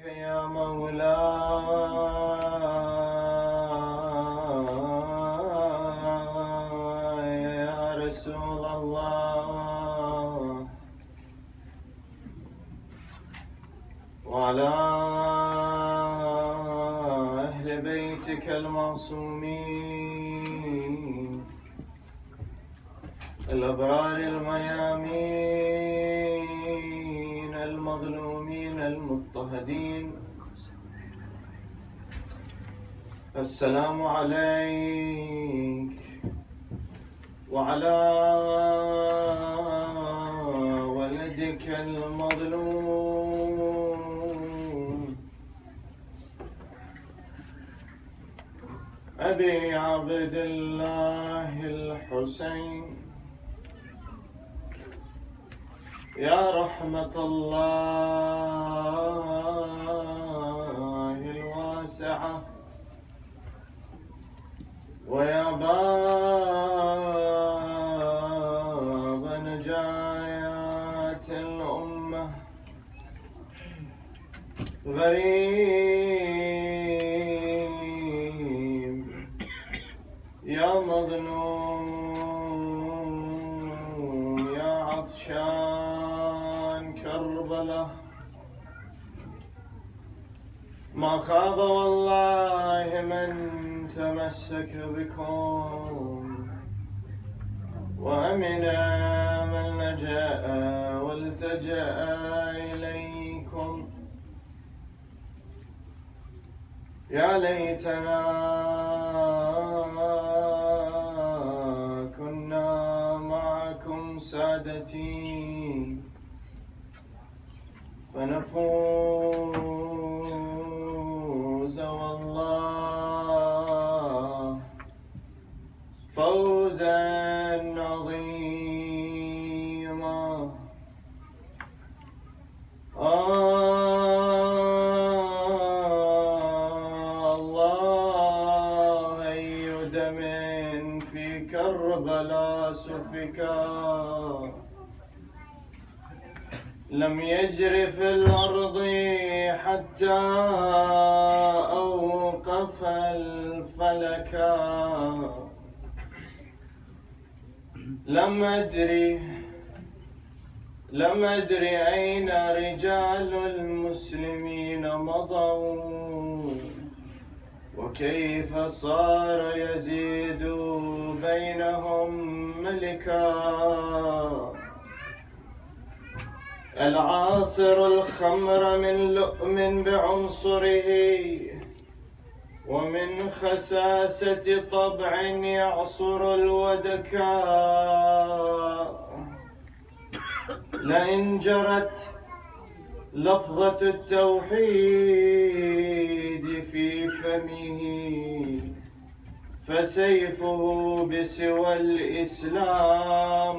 يا مولاي يا رسول الله، وعلى أهل بيتك المعصومين الأبرار الميامين المظلومين المضطهدين، السلام عليك وعلى ولدك المظلوم أبي عبد الله الحسين، يا رحمة الله الواسعة ويا باب نجاة الأمة، غريب يا مظلوم يا عطشان كربلاء، ما خاب والله من تمسك بكم، وأمن من لجأ والتجأ إليكم. يا ليتنا كنا معكم سادتي فنفوز والله فوزا عظيما. الله أي دم في كربلاء سفكا لم يجر في الأرض حتى أوقف الفلكا. لم أدري أين رجال المسلمين مضوا، وكيف صار يزيد بينهم ملكا. العاصر الخمر من لؤم بعنصره، ومن خساسة طبع يعصر الودكا. لئن جرت لفظة التوحيد في فمه، فسيفه بسوى الإسلام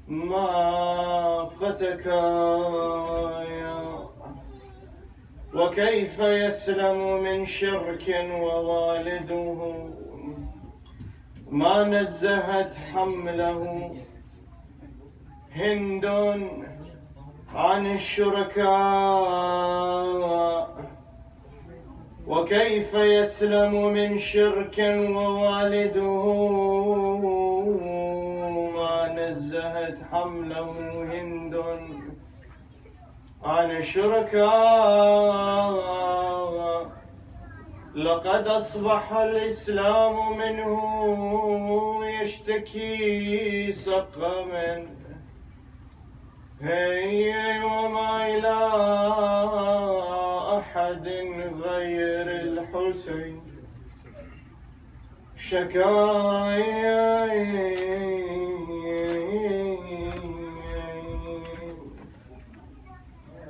ما فتكا. وكيف يسلم من شرك ووالده ما نزهت حمله هند عن الشركاء. وكيف يسلم من شرك ووالده ما نزهت حمله هند عن الشركاء. لقد أصبح الإسلام منه يشتكي سقما، وما إلى أحد غير الحسين شكايا.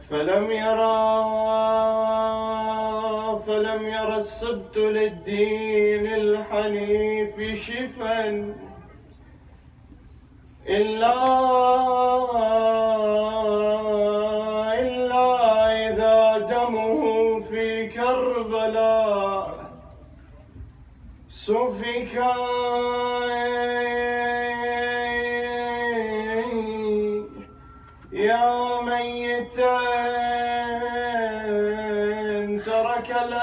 فلم يرى السبت للدين الحنيف شفا إلا إذا دمه في كربلاء سفكا. يا ميتا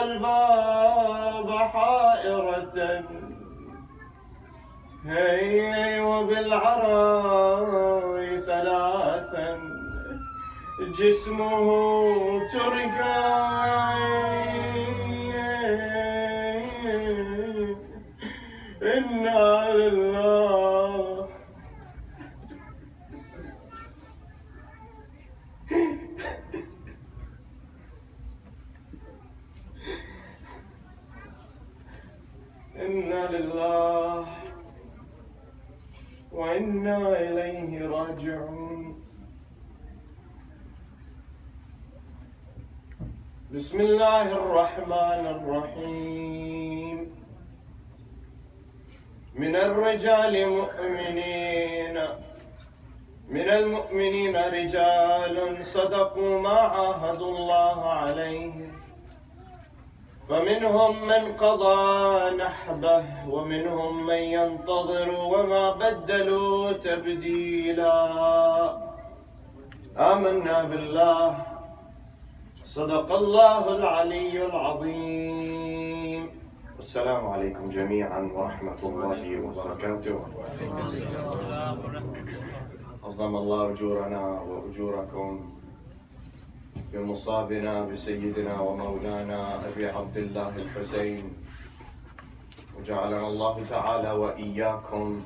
الباب حائرة هي وبالعراء ثلاثا جسمه تركا إنا لله إنا لله وإنا إليه راجعون. بسم الله الرحمن الرحيم. من الرجال مؤمنين من المؤمنين رجال صدقوا ما عاهدوا الله عليه فمنهم من قضى نحبه ومنهم من ينتظر وما بدلوا تبديلا. آمنا بالله صدق الله العلي العظيم. السلام عليكم جميعا ورحمة الله وبركاته. عظم الله أجورنا وأجوركم بمصابنا بسيدنا ومولانا أبي عبد الله الحسين، وجعلنا الله تعالى وإياكم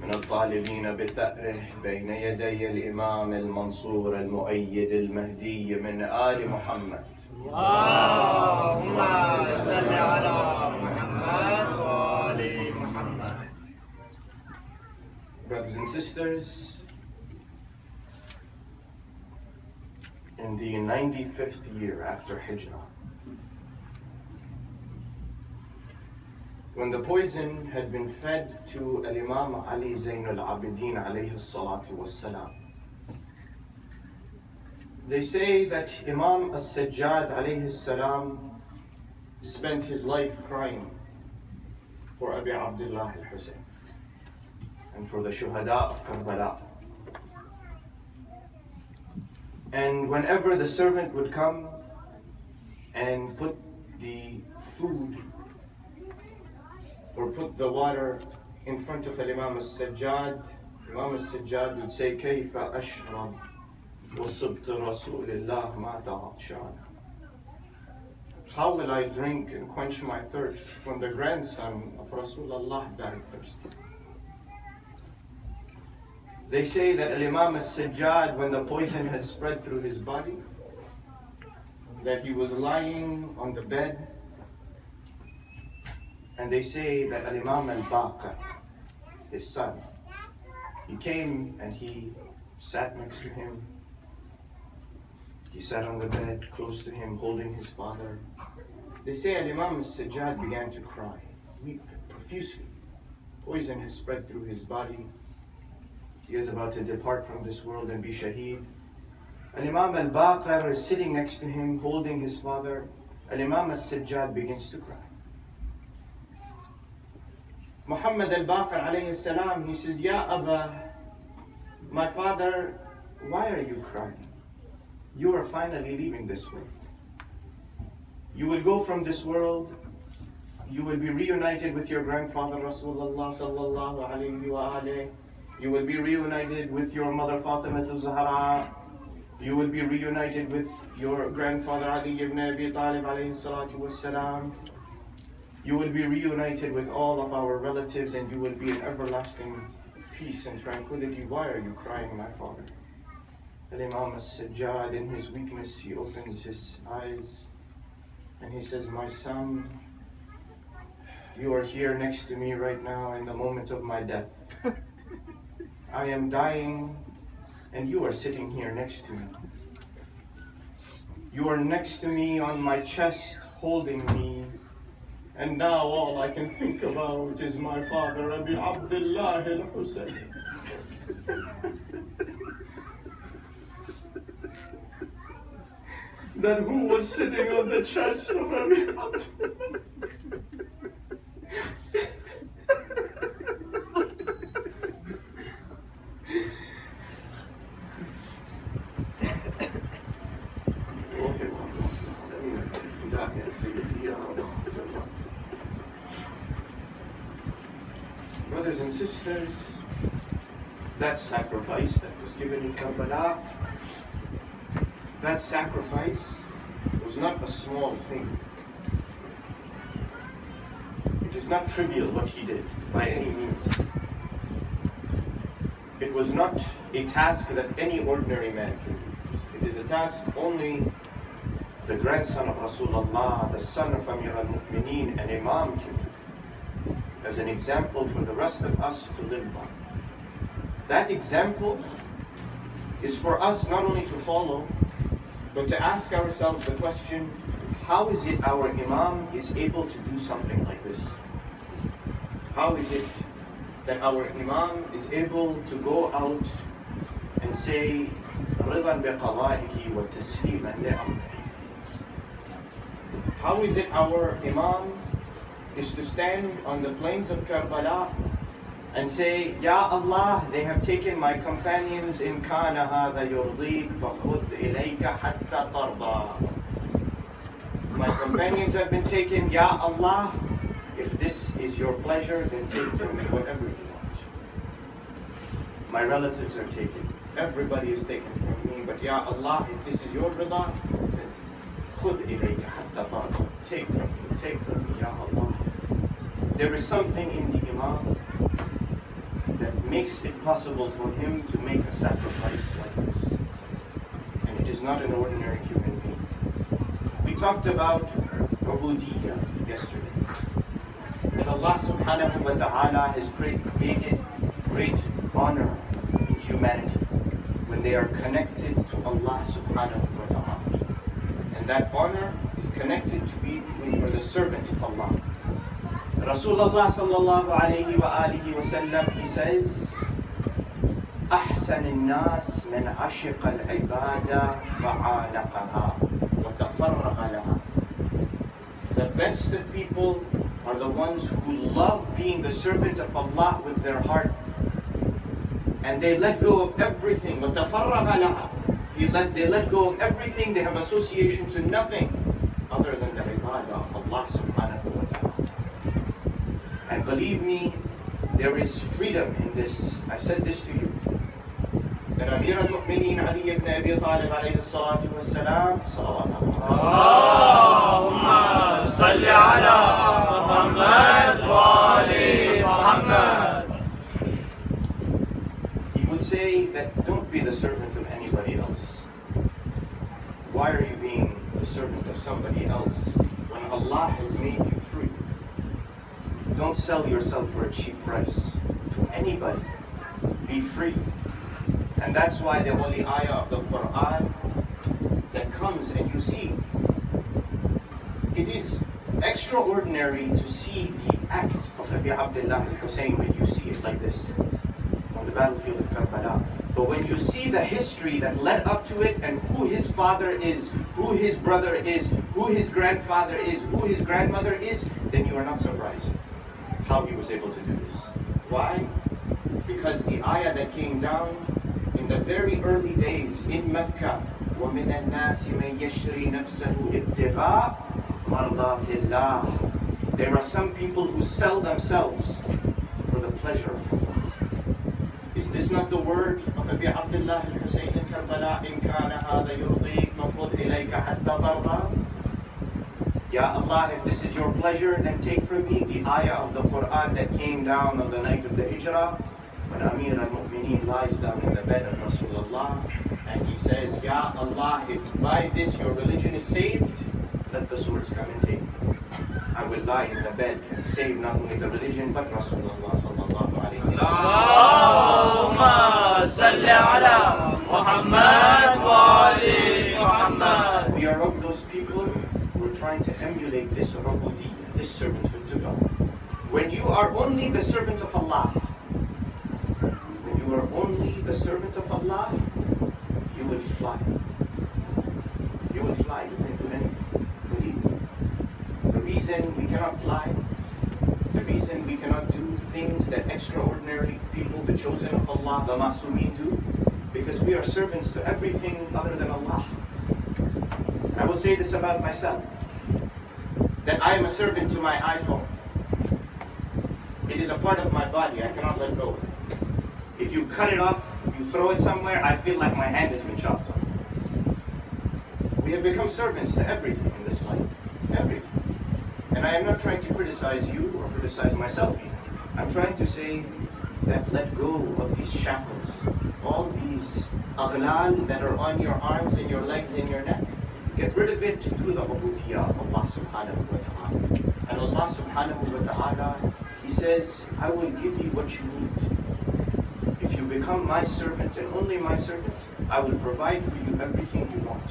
من الطالبين بثأره بين يدي الإمام المنصور المؤيد المهدي من آل محمد. اللهم صل على محمد وآل محمد. Brothers and sisters, in the 95th year after Hijrah, when the poison had been fed to Imam Ali Zain al-Abidin alayhi salatu wassalam, they say that Imam as-Sajjad alayhi salam spent his life crying for Abi Abdullah al-Hussein and for the Shuhada of Karbala. And whenever the servant would come and put the food or put the water in front of Imam as-Sajjad, Imam as-Sajjad would say, كيف أشرب وصبت رسول الله مات عطشانا. How will I drink and quench my thirst when the grandson of Rasulullah died thirsty? They say that Imam as-Sajjad, when the poison had spread through his body, that he was lying on the bed, and they say that Imam al-Baqir, his son, he came and he sat next to him. He sat on the bed close to him, holding his father. They say Imam as-Sajjad began to cry, weep profusely. Poison has spread through his body. He is about to depart from this world and be shaheed. Imam al-Baqir is sitting next to him, holding his father. Imam as-Sajjad begins to cry. Muhammad al-Baqir alayhi salam, he says, Ya Abba, my father, why are you crying? You are finally leaving this world. You will go from this world. You will be reunited with your grandfather Rasulullah sallallahu alayhi wa alayhi. You will be reunited with your mother Fatima Zahra. You will be reunited with your grandfather Ali ibn Abi Talib alayhi salatu wassalam. You will be reunited with all of our relatives, and you will be in everlasting peace and tranquility. Why are you crying, my father? Imam as-Sajjad, in his weakness, he opens his eyes and he says, my son, you are here next to me right now in the moment of my death. I am dying and you are sitting here next to me. You are next to me on my chest, holding me. And now all I can think about is my father, Abi Abdullah al-Hussein. That who was sitting on the chest of Abi Abdullah. sisters, that sacrifice that was given in Karbala, that sacrifice was not a small thing. It is not trivial what he did, by any means. It was not a task that any ordinary man can do. It is a task only the grandson of Rasulullah, the son of Amir al-Mu'mineen, and Imam can do, as an example for the rest of us to live by. That example is for us not only to follow, but to ask ourselves the question, how is it our Imam is able to do something like this? How is it that our Imam is able to go out and say, رِضًا بِقَضَائِهِ وَتَسْلِيمًا لِأَمْرِهِ? How is it our Imam is to stand on the plains of Karbala and say, Ya Allah, they have taken my companions in kana hadha yurdik fakhudh ilayka hatta tarda. My companions have been taken, Ya Allah, if this is your pleasure, then take from me whatever you want. My relatives are taken, everybody is taken from me, but Ya Allah, if this is your rida, then khudh ilayka hatta tarda. Take from me, Ya Allah. There is something in the Imam that makes it possible for him to make a sacrifice like this. And it is not an ordinary human being. We talked about ubudiyya yesterday. That Allah subhanahu wa ta'ala has created great honor in humanity when they are connected to Allah subhanahu wa ta'ala. And that honor is connected to be for the servant of Allah. Rasulullah sallallahu alayhi wa alihi wa sallam, he says, أحسن الناس من عشق العبادة فعانقها وتفرغ لها. The best of people are the ones who love being the servant of Allah with their heart, and they let go of everything. وتفرغ لها. They let go of everything. They have association to nothing other than the ibadah of Allah subhanahu wa ta'ala. And believe me, there is freedom in this. I said this to you. That Amir al-Mu'mineen Ali ibn Abi Talib alayhi salatu wa salam, salawat Allahumma salli ala Muhammad wa ali Muhammad. He would say that don't be the servant of anybody else. Why are you being the servant of somebody else when Allah has made you free? Don't sell yourself for a cheap price to anybody. Be free. And that's why the holy ayah of the Quran that comes and you see, it is extraordinary to see the act of Abi Abdullah al-Hussain when you see it like this on the battlefield of Karbala. But when you see the history that led up to it and who his father is, who his brother is, who his grandfather is, who his grandmother is, then you are not surprised how he was able to do this. Why? Because the ayah that came down in the very early days in Mecca, وَمِنَ النَّاسِ مَنْ يَشْرِي نَفْسَهُ ابْتِغَاءَ مَرْضَاتِ اللَّهِ. There are some people who sell themselves for the pleasure of Allah. Is this not the word of Abi Abdullah al-Hussain in Karbala? إِنْ كَانَ هَذَا يُرْضِيكَ فَخُذْ إِلَيْكَ حَتَّى تَرْضَى. Ya Allah, if this is your pleasure, then take from me. The ayah of the Quran that came down on the night of the Hijrah, when Amir al-Mu'mineen lies down in the bed of Rasulullah, and he says, Ya Allah, if by this your religion is saved, let the swords come and take me. I will lie in the bed and save not only the religion, but Rasulullah sallallahu alayhi wa Allahumma salli ala Muhammad wa ali Muhammad. We are of those people who are trying to emulate this ubudiyya, this servanthood to God. When you are only the servant of Allah, when you are only the servant of Allah, you will fly. You will fly, you can do anything. Believe me. The reason we cannot fly, the reason we cannot do things that extraordinary people, the chosen of Allah, the Ma'sumin do, because we are servants to everything other than Allah. I will say this about myself, that I am a servant to my iPhone. It is a part of my body. I cannot let go. If you cut it off, you throw it somewhere, I feel like my hand has been chopped off. We have become servants to everything in this life. Everything. And I am not trying to criticize you or criticize myself either. I'm trying to say that let go of these shackles, all these aghlal that are on your arms and your legs and your neck. Get rid of it through the ubudiyyah of Allah subhanahu wa ta'ala. And Allah subhanahu wa ta'ala, He says, I will give you what you need. If you become my servant and only my servant, I will provide for you everything you want.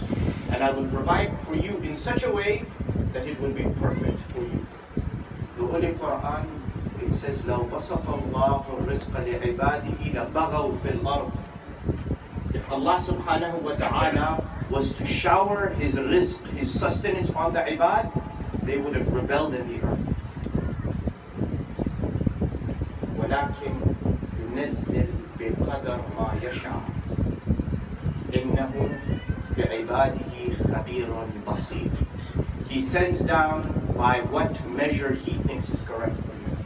And I will provide for you in such a way that it will be perfect for you. The Holy Quran, it says, لَوْ بَسَطَ اللَّهُ الرِّزْقَ لِعِبَادِهِ لَبَغَوْا فِي الْأَرْضِ. If Allah subhanahu wa ta'ala was to shower His rizq, His sustenance on the ibad, they would have rebelled in the earth. وَلَكِنْ يُنَزِّلْ بِقَدَرْ مَا يَشَاءُ إِنَّهُ بِعِبَادِهِ خَبِيرٌ بَصِيرٌ. He sends down by what measure He thinks is correct for you.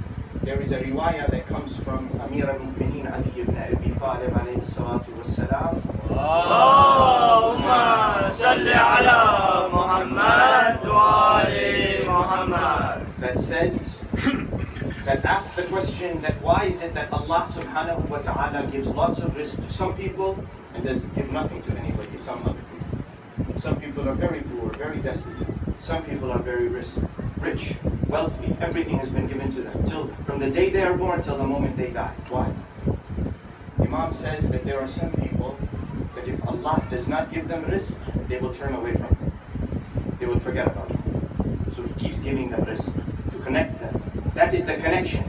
There is a riwayah that comes from Amir al-Mu'mineen Ali ibn Abi Talib alayhi salatu wassalam. Allahumma salli ala Muhammad wa ali Muhammad. That says, that asks the question that why is it that Allah subhanahu wa ta'ala gives lots of rizq to some people and does give nothing to anybody, some other people. Some people are very poor, very destitute. Some people are very rich, wealthy. Everything has been given to them from the day they are born till the moment they die. Why? Imam says that there are some people that if Allah does not give them rizq, they will turn away from Him. They will forget about Him. So He keeps giving them rizq to connect them. That is the connection.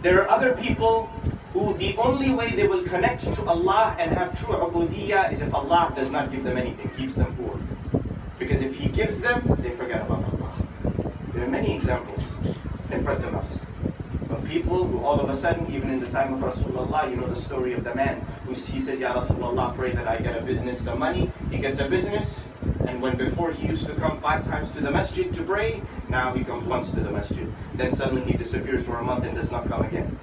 There are other people who the only way they will connect to Allah and have true ubudiyyah is if Allah does not give them anything, keeps them poor. Because if He gives them, they forget about Allah. There are many examples in front of us of people who all of a sudden, even in the time of Rasulullah, you know the story of the man who he says, Ya Rasulullah, pray that I get a business, some money. He gets a business, and when before he used to come 5 times to the masjid to pray, now he comes once to the masjid. Then suddenly he disappears for a month and does not come again.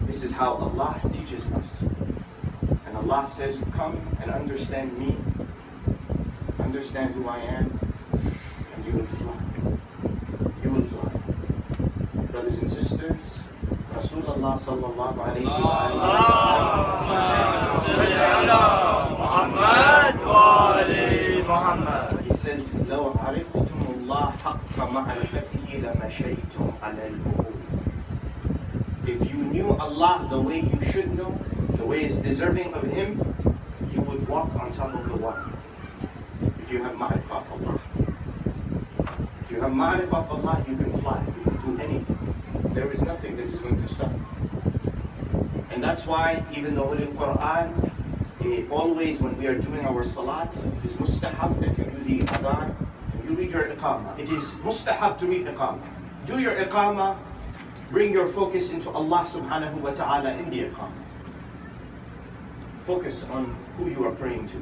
This is how Allah teaches us. And Allah says, come and understand me. Understand who I am, and you will fly. You will fly. Brothers and sisters, Rasulullah sallallahu alayhi wa sallam, he says, لو عرفتم الله حق معرفته لمشيتم على البحور. If you knew Allah the way you should know, the way is deserving of Him, you would walk on top of the water. If you have ma'rifah of Allah. If you have ma'rifah of Allah, you can fly, you can do anything. There is nothing that is going to stop. And that's why even the Holy Quran, always when we are doing our salat, it is mustahab that you do the adhan, and you read your iqamah. It is mustahab to read iqamah. Do your iqamah, bring your focus into Allah subhanahu wa ta'ala in the iqamah. Focus on who you are praying to.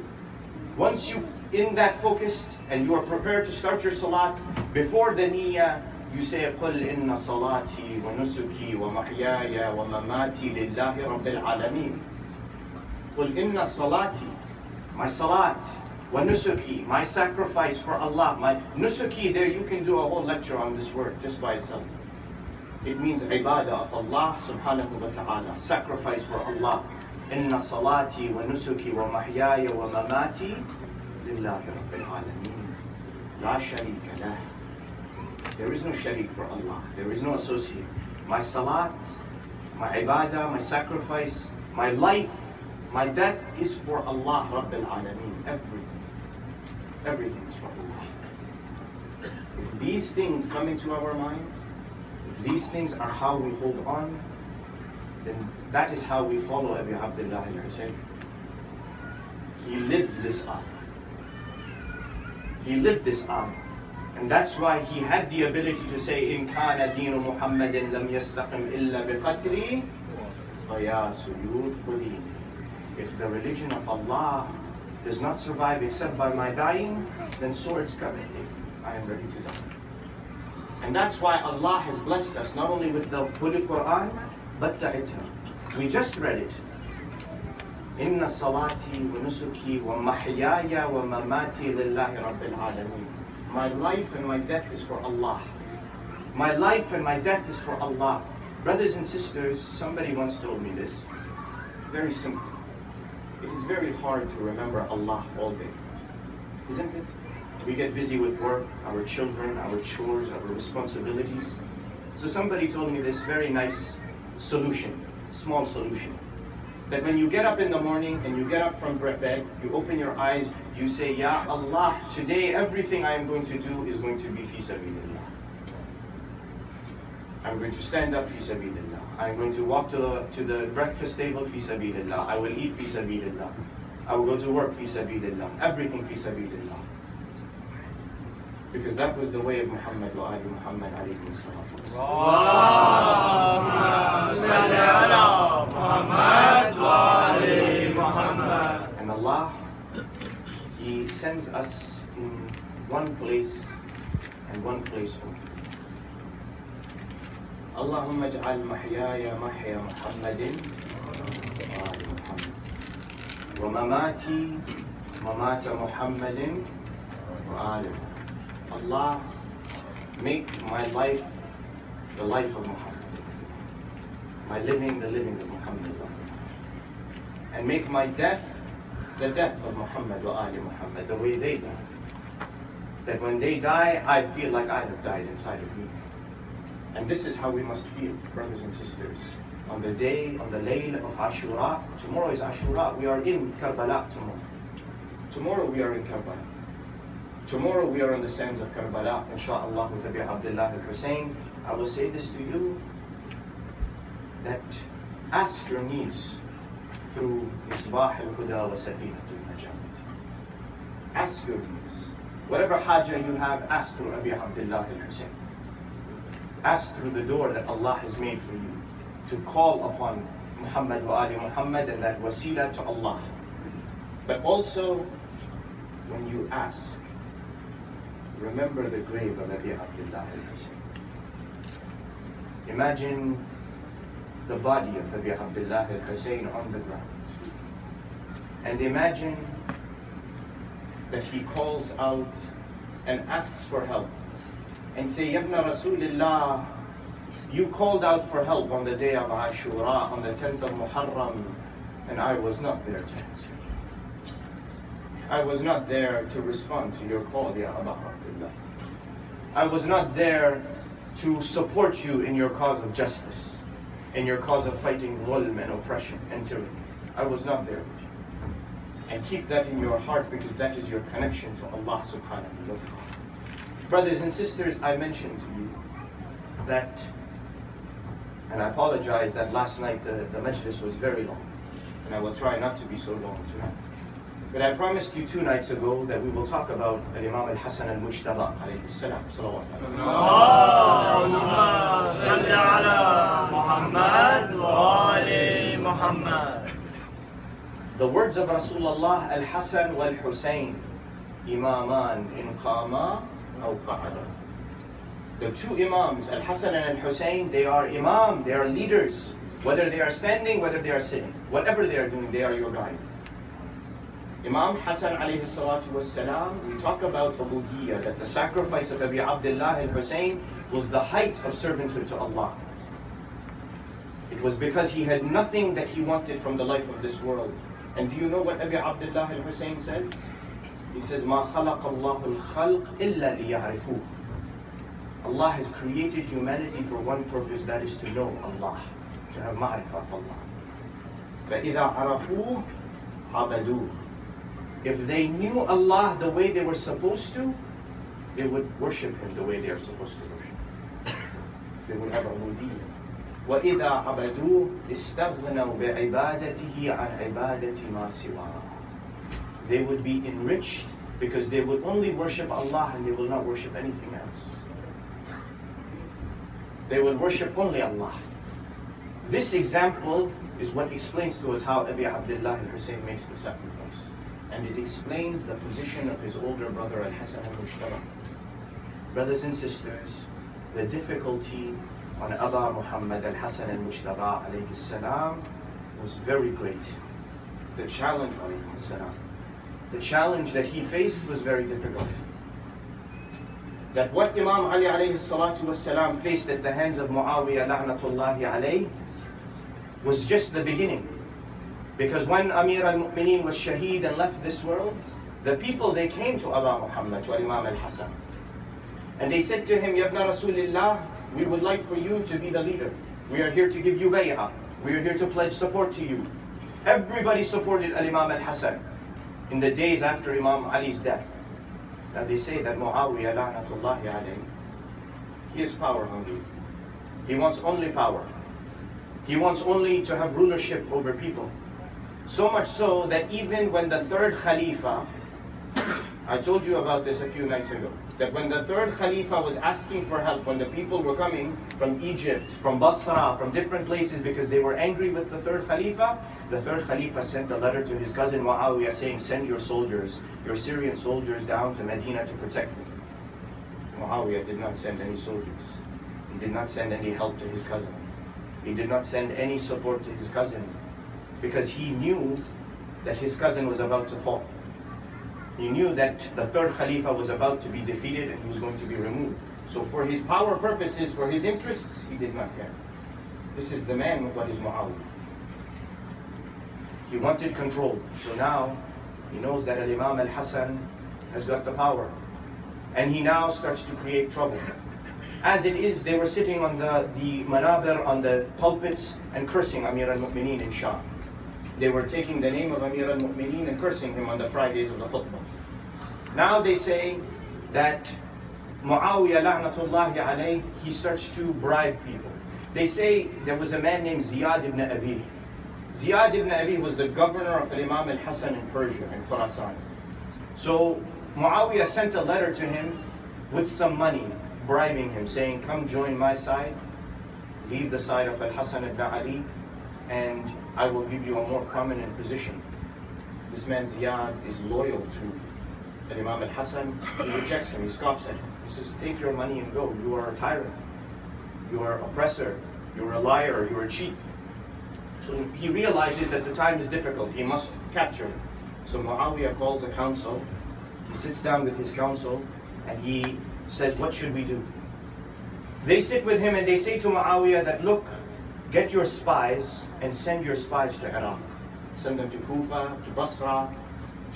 Once you in that focused and you are prepared to start your salat, before the niyyah, you say, قُلْ إِنَّ صَلَاتِي وَنُسُكِي وَمَحْيَايَ وَمَمَاتِي لِلَّهِ رَبِّ الْعَالَمِينَ. قُلْ إِنَّ صَلَاتِي, my salat, وَنُسُكِي, my sacrifice for Allah. My nusuki, there you can do a whole lecture on this word just by itself. It means ibadah of Allah subhanahu wa ta'ala, sacrifice for Allah. إِنَّ صَلَاتِي وَنُسُكِي وَمَحْيَايَ وَمَمَاتِي لِلَّهِ رَبِّ الْعَالَمِينَ لَا شَرِيكَ لَهُ. There is no sharik for Allah. There is no associate. My salat, my ibadah, my sacrifice, my life, my death is for Allah Rabbil Alameen. Everything. Everything is for Allah. If these things come into our mind, if these things are how we hold on, then that is how we follow Abu Abdullah al-Hussain. He lived this ayah. He lived this ayah. And that's why he had the ability to say, إِن كَانَ دِينُ مُحَمَّدٍ لَمْ يَسْتَقِمْ إِلَّا بِقَتْلِي فَيَا سُيُوفْ خُذِينِ. If the religion of Allah does not survive except by my dying, then swords come and take me. I am ready to die. And that's why Allah has blessed us not only with the Holy Quran, but ta'itna. We just read it. Inna salati wa nusuki wa mahyaya wa mamati lillahi rabbil alameen. My life and my death is for Allah. My life and my death is for Allah. Brothers and sisters, somebody once told me this. Very simple. It is very hard to remember Allah all day, isn't it? We get busy with work, our children, our chores, our responsibilities. So somebody told me this very nice solution, small solution. That when you get up in the morning and you get up from bed, you open your eyes, you say, Ya Allah, today everything I am going to do is going to be fi sabilillah. I'm going to stand up fi sabilillah. I'm going to walk to the breakfast table fi sabilillah. I will eat fi sabilillah. I will go to work fi sabilillah. Everything fi sabilillah. Because that was the way of Muhammad wa ali Muhammad alayhi salatu wassalam. And Allah, He sends us in one place and one place only. Allahumma ij'al mahyaya mahya Muhammadin wa ali Muhammad wa mamati mamata Muhammadin wa ali Muhammad. Allah, make my life the life of Muhammad, my living the living of Muhammad, and make my death the death of Muhammad wa ali Muhammad, the way they die. That when they die, I feel like I have died inside of me. And this is how we must feel, brothers and sisters. On the day, on the layl of Ashura, tomorrow is Ashura, we are in Karbala tomorrow. Tomorrow we are in Karbala. Tomorrow we are on the sands of Karbala, inshaAllah, with Abi Abdullah al-Hussain. I will say this to you, that ask your needs through Misbah al-Huda wa Safinatul Najat. Ask your needs. Whatever haja you have, ask through Abi Abdullah al-Hussain. Ask through the door that Allah has made for you, to call upon Muhammad wa ali Muhammad and that wasila to Allah. But also, when you ask, remember the grave of Abi Abdullah al-Hussain. Imagine the body of Abi Abdullah al-Hussain on the ground. And imagine that he calls out and asks for help. And say, Yabna Rasulillah, you called out for help on the day of Ashura, on the 10th of Muharram, and I was not there to answer. I was not there to respond to your call, Ya Aba Abdullah. I was not there to support you in your cause of justice, in your cause of fighting dhulm and oppression and tyranny. I was not there with you. And keep that in your heart, because that is your connection to Allah subhanahu wa ta'ala. Brothers and sisters, I mentioned to you that, and I apologize that last night the Majalis was very long, and I will try not to be so long tonight. But I promised you 2 nights ago that we will talk about Imam Al-Hassan Al-Mujtaba alayhi salam. Allahumma salli ala Muhammad wa ali Muhammad. The words of Rasulullah Al-Hassan wal-Hussain, Imaman in qama aw qa'ada. The 2 Imams, Al-Hassan and Al-Hussain, they are Imam, they are leaders. Whether they are standing, whether they are sitting, whatever they are doing, they are your guide. Imam Hassan alayhi salatu wassalam, we talk about ubudiyya, that the sacrifice of Abi Abdullah al-Hussain was the height of servanthood to Allah. It was because he had nothing that he wanted from the life of this world. And do you know what Abi Abdullah al-Hussain says? He says, مَا خَلَقَ اللَّهُ الْخَلْقِ إِلَّا لِيَعْرِفُوهُ. Allah has created humanity for one purpose, that is to know Allah, to have ma'rifah of Allah. فَإِذَا عَرَفُوهُ عَبَدُوهُ. If they knew Allah the way they were supposed to, they would worship Him the way they are supposed to worship. They would have ubudiyya. وَإِذَا عَبَدُوهُ اسْتَغْنَوْا بِعِبَادَتِهِ عَنْ عِبَادَةِ مَا سِوَاهُ. They would be enriched because they would only worship Allah and they will not worship anything else. They will worship only Allah. This example is what explains to us how Abi Abdullah al-Hussain makes the sacrifice. And it explains the position of his older brother Al-Hassan al-Mujtaba. Brothers and sisters, the difficulty on Aba Muhammad al-Hasan al-Mujtaba alayhi salam was very great. The challenge alayhi salam, the challenge that he faced was very difficult. That what Imam Ali alayhi salatu wasalam faced at the hands of Muawiyah la'natullahi alayhi was just the beginning. Because when Amir al-Mu'mineen was shaheed and left this world, the people, they came to Aba Muhammad, to Imam al-Hasan. And they said to him, Ya ibn Rasulillah, we would like for you to be the leader. We are here to give you bay'ah. We are here to pledge support to you. Everybody supported Imam al-Hasan in the days after Imam Ali's death. Now they say that Muawiyah la'natullahi alayhi, he is power hungry. He wants only power. He wants only to have rulership over people. So much so that even when the third Khalifa, I told you about this a few nights ago, that when the third Khalifa was asking for help, when the people were coming from Egypt, from Basra, from different places because they were angry with the third Khalifa, the third Khalifa sent a letter to his cousin Muawiyah saying, send your soldiers, your Syrian soldiers down to Medina to protect me. Muawiyah did not send any soldiers. He did not send any help to his cousin. He did not send any support to his cousin because he knew that his cousin was about to fall. He knew that the third Khalifa was about to be defeated and he was going to be removed. So for his power purposes, for his interests, he did not care. This is the man what is Muawiyah. He wanted control. So now he knows that Imam al-Hasan has got the power. And he now starts to create trouble. As it is, they were sitting on the manabir, on the pulpits, and cursing Amir al-Mu'mineen in Sham. They were taking the name of Amir al-Mu'mineen and cursing him on the Fridays of the khutbah. Now they say that Muawiyah la'natullahi alayhi, he starts to bribe people. They say there was a man named Ziyad ibn Abi. Ziyad ibn Abi was the governor of Imam al-Hasan in Persia, in Khurasan. So Muawiyah sent a letter to him with some money, bribing him, saying, come join my side, leave the side of al-Hasan ibn Ali, and I will give you a more prominent position. This man Ziyad is loyal to Imam al-Hasan. He rejects him, he scoffs at him. He says, take your money and go. You are a tyrant. You are an oppressor. You are a liar. You are a cheat. So he realizes that the time is difficult. He must capture him. So Muawiyah calls a council. He sits down with his council and he says, what should we do? They sit with him and they say to Muawiyah that, look, get your spies and send your spies to Iraq. Send them to Kufa, to Basra,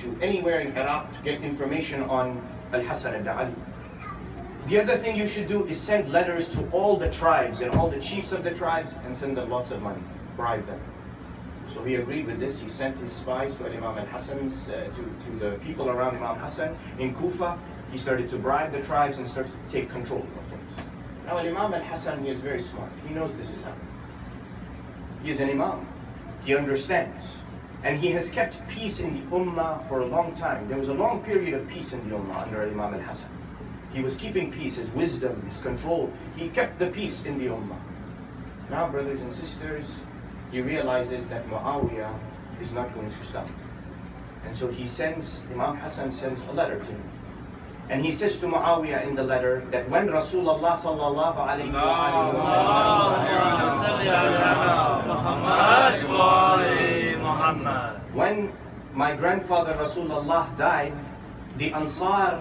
to anywhere in Iraq to get information on al-Hasan ibn Ali. The other thing you should do is send letters to all the tribes and all the chiefs of the tribes and send them lots of money, bribe them. So he agreed with this. He sent his spies to Imam al-Hasan's, to the people around Imam Hassan in Kufa. He started to bribe the tribes and started to take control of things. Now Imam al-Hasan, he is very smart. He knows this is happening. He is an imam. He understands. And he has kept peace in the ummah for a long time. There was a long period of peace in the ummah under Imam al-Hasan. He was keeping peace, his wisdom, his control. He kept the peace in the ummah. Now, brothers and sisters, he realizes that Muawiyah is not going to stop. And so Imam Hassan sends a letter to him. And he says to Muawiyah in the letter that when Rasulullah sallallahu alayhi wa sallam, when my grandfather Rasulullah died, the Ansar,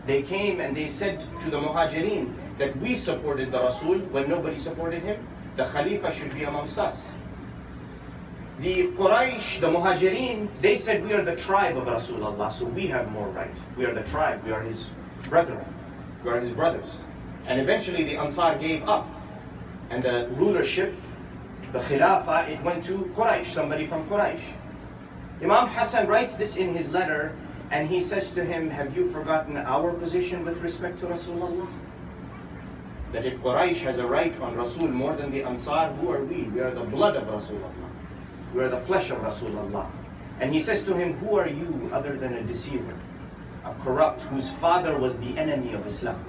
they came and they said to the Muhajirin that we supported the Rasul when nobody supported him. The Khalifa should be amongst us. The Quraysh, the Muhajirin, they said we are the tribe of Rasulullah, so we have more right. We are the tribe, we are his brethren, we are his brothers. And eventually the Ansar gave up. And the rulership, the Khilafah, it went to Quraysh, somebody from Quraysh. Imam Hassan writes this in his letter, and he says to him, have you forgotten our position with respect to Rasulullah? That if Quraysh has a right on Rasul more than the Ansar, who are we? We are the blood of Rasulullah. We are the flesh of Rasulullah. And he says to him, who are you other than a deceiver, a corrupt, whose father was the enemy of Islam,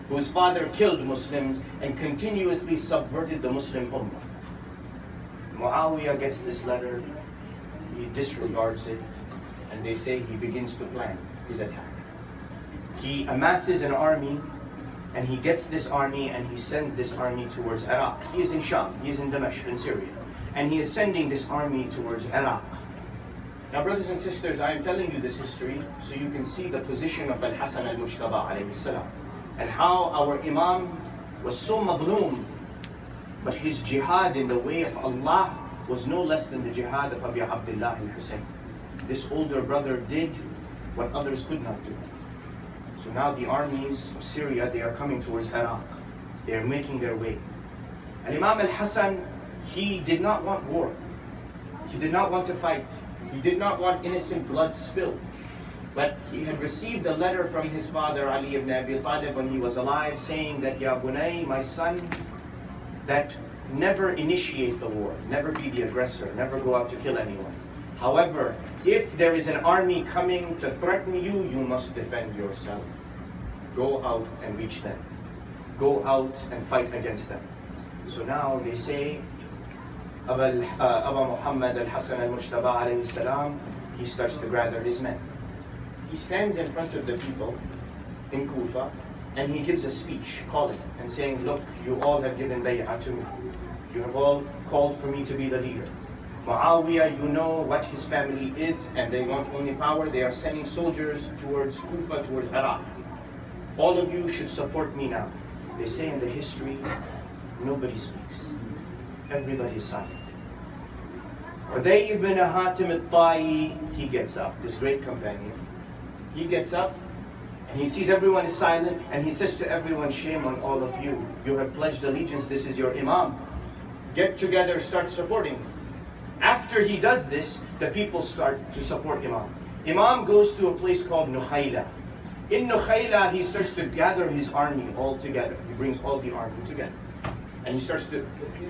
whose father killed Muslims and continuously subverted the Muslim Ummah? Muawiyah gets this letter, he disregards it, and they say he begins to plan his attack. He amasses an army and he gets this army and he sends this army towards Iraq. He is in Sham, he is in Damascus, in Syria, and he is sending this army towards Iraq. Now, brothers and sisters, I am telling you this history so you can see the position of Al-Hasan al-Mujtaba alayhi salam, and how our Imam was so madloom, but his jihad in the way of Allah was no less than the jihad of Abi Abdullah al-Hussain. This older brother did what others could not do. So now the armies of Syria, they are coming towards Iraq. They are making their way. And Imam al-Hasan, he did not want war. He did not want to fight. He did not want innocent blood spilled. But he had received a letter from his father, Ali ibn Abi Talib, when he was alive, saying that, Ya Bunay, my son, that never initiate the war, never be the aggressor, never go out to kill anyone. However, if there is an army coming to threaten you, you must defend yourself. Go out and reach them. Go out and fight against them. So now they say, Aba Muhammad al-Hasan al-Mujtaba alayhi salam, he starts to gather his men. He stands in front of the people in Kufa and he gives a speech calling and saying, look, you all have given bay'ah to me. You have all called for me to be the leader. Muawiyah, you know what his family is, and they want only power. They are sending soldiers towards Kufa, towards Iraq. All of you should support me now. They say in the history, nobody speaks. Everybody is silent. Uday ibn Hatim al-Ta'i, he gets up, this great companion. He gets up and he sees everyone is silent and he says to everyone, shame on all of you. You have pledged allegiance, this is your Imam. Get together, start supporting him. After he does this, the people start to support Imam. Imam goes to a place called Nukhayla. In Nukhayla, he starts to gather his army all together. He brings all the army together. And he starts to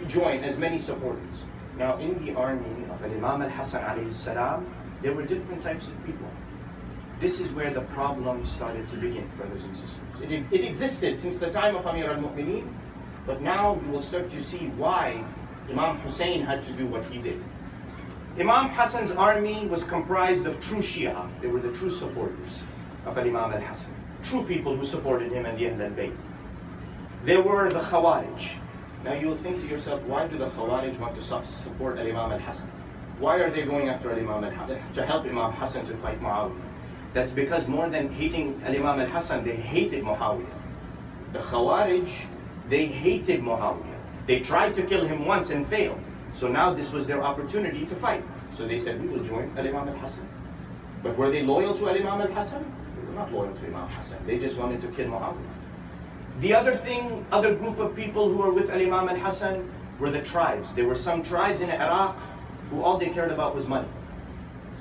join as many supporters. Now, in the army of Imam al-Hasan alayhi salam, there were different types of people. This is where the problem started to begin, brothers and sisters. It existed since the time of Amir al-Mu'mineen, but now you will start to see why Imam Hussain had to do what he did. Imam Hassan's army was comprised of true Shia. They were the true supporters of Imam al-Hasan. True people who supported him and the Ahl al-Bayt. They were the Khawarij. Now you'll think to yourself, why do the Khawarij want to support Imam al-Hasan? Why are they going after Imam al-Hasan to help Imam Hassan to fight Muawiyah? That's because more than hating Imam al-Hasan, they hated Muawiyah. The Khawarij, they hated Muawiyah. They tried to kill him once and failed. So now this was their opportunity to fight. So they said, we will join Imam al-Hasan. But were they loyal to Imam al-Hasan? They were not loyal to Imam Hassan. They just wanted to kill Muawiyah. The other group of people who were with Imam al-Hasan were the tribes. There were some tribes in Iraq who all they cared about was money.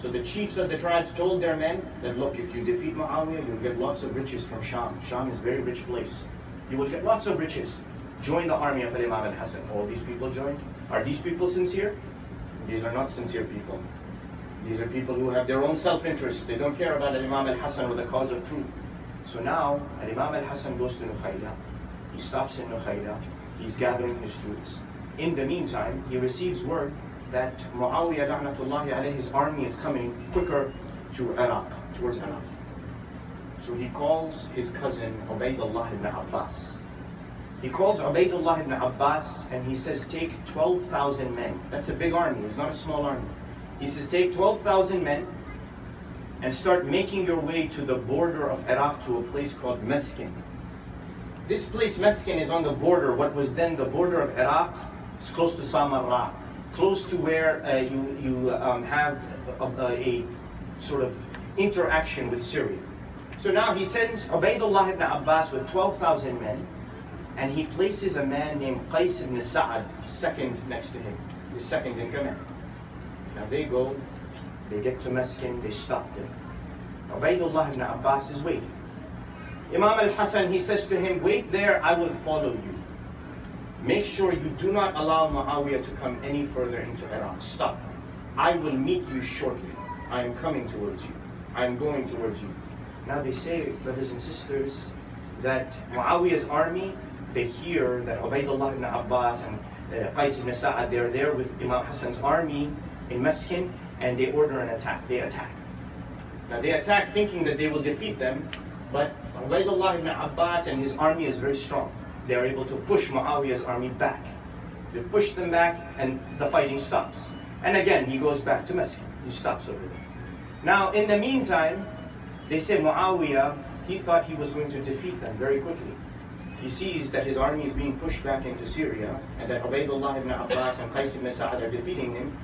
So the chiefs of the tribes told their men that, look, if you defeat Muawiyah, you'll get lots of riches from Sham. Sham is a very rich place. You will get lots of riches. Join the army of Imam al-Hasan. All these people joined. Are these people sincere? These are not sincere people. These are people who have their own self-interest. They don't care about Imam al-Hasan or the cause of truth. So now, Imam al-Hasan goes to Nukhayla. He stops in Nukhayla. He's gathering his troops. In the meantime, he receives word that Muawiyah la'natullahi alayhi's army is coming quicker to Iraq, towards Iraq. So he calls his cousin Ubaydullah ibn Abbas. He calls Ubaydullah ibn Abbas and he says, take 12,000 men. That's a big army, it's not a small army. He says, take 12,000 men and start making your way to the border of Iraq to a place called Meskin. This place, Meskin, is on the border, what was then the border of Iraq. It's close to Samarra, close to where you have a sort of interaction with Syria. So now he sends Ubaydullah ibn Abbas with 12,000 men, and he places a man named Qais ibn Sa'ad second next to him, the second in command. Now they go, they get to Meskin, they stop there. Ubaydullah ibn Abbas is waiting. Imam al-Hasan, he says to him, wait there, I will follow you. Make sure you do not allow Muawiyah to come any further into Iraq. Stop. I will meet you shortly. I am coming towards you. I am going towards you. Now they say, brothers and sisters, that Muawiyah's army, they hear that Ubaydullah ibn Abbas and Qais ibn Sa'ad, they're there with Imam Hassan's army in Meskin, and they order an attack. They attack. Now they attack thinking that they will defeat them, But Ubaydullah ibn Abbas and his army is very strong. They are able to push Muawiyah's army back. They push them back and the fighting stops. And again, he goes back to Mecca. He stops over there. Now, in the meantime, they say Muawiyah, he thought he was going to defeat them very quickly. He sees that his army is being pushed back into Syria and that Ubaydullah ibn Abbas and Qais ibn Sa'ad are defeating him.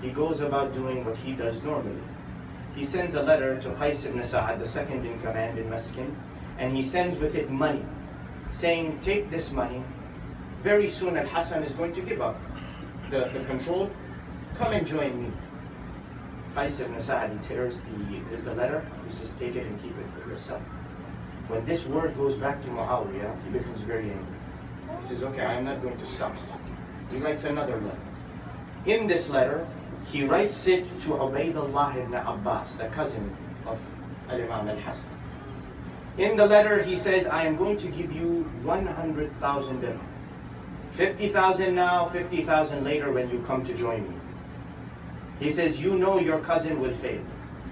He goes about doing what he does normally. He sends a letter to Qais ibn Sa'ad, the second in command in Meskin, and he sends with it money, saying, take this money. Very soon Al-Hassan is going to give up the control. Come and join me. Qais ibn Sa'ad, he tears the letter. He says, take it and keep it for yourself. When this word goes back to Muawiyah, he becomes very angry. He says, okay, I am not going to stop. He writes another letter. In this letter, he writes it to Ubaydullah ibn Abbas, the cousin of Imam al-Hassan. In the letter, he says, I am going to give you 100,000 dirham. 50,000 now, 50,000 later when you come to join me. He says, you know your cousin will fail.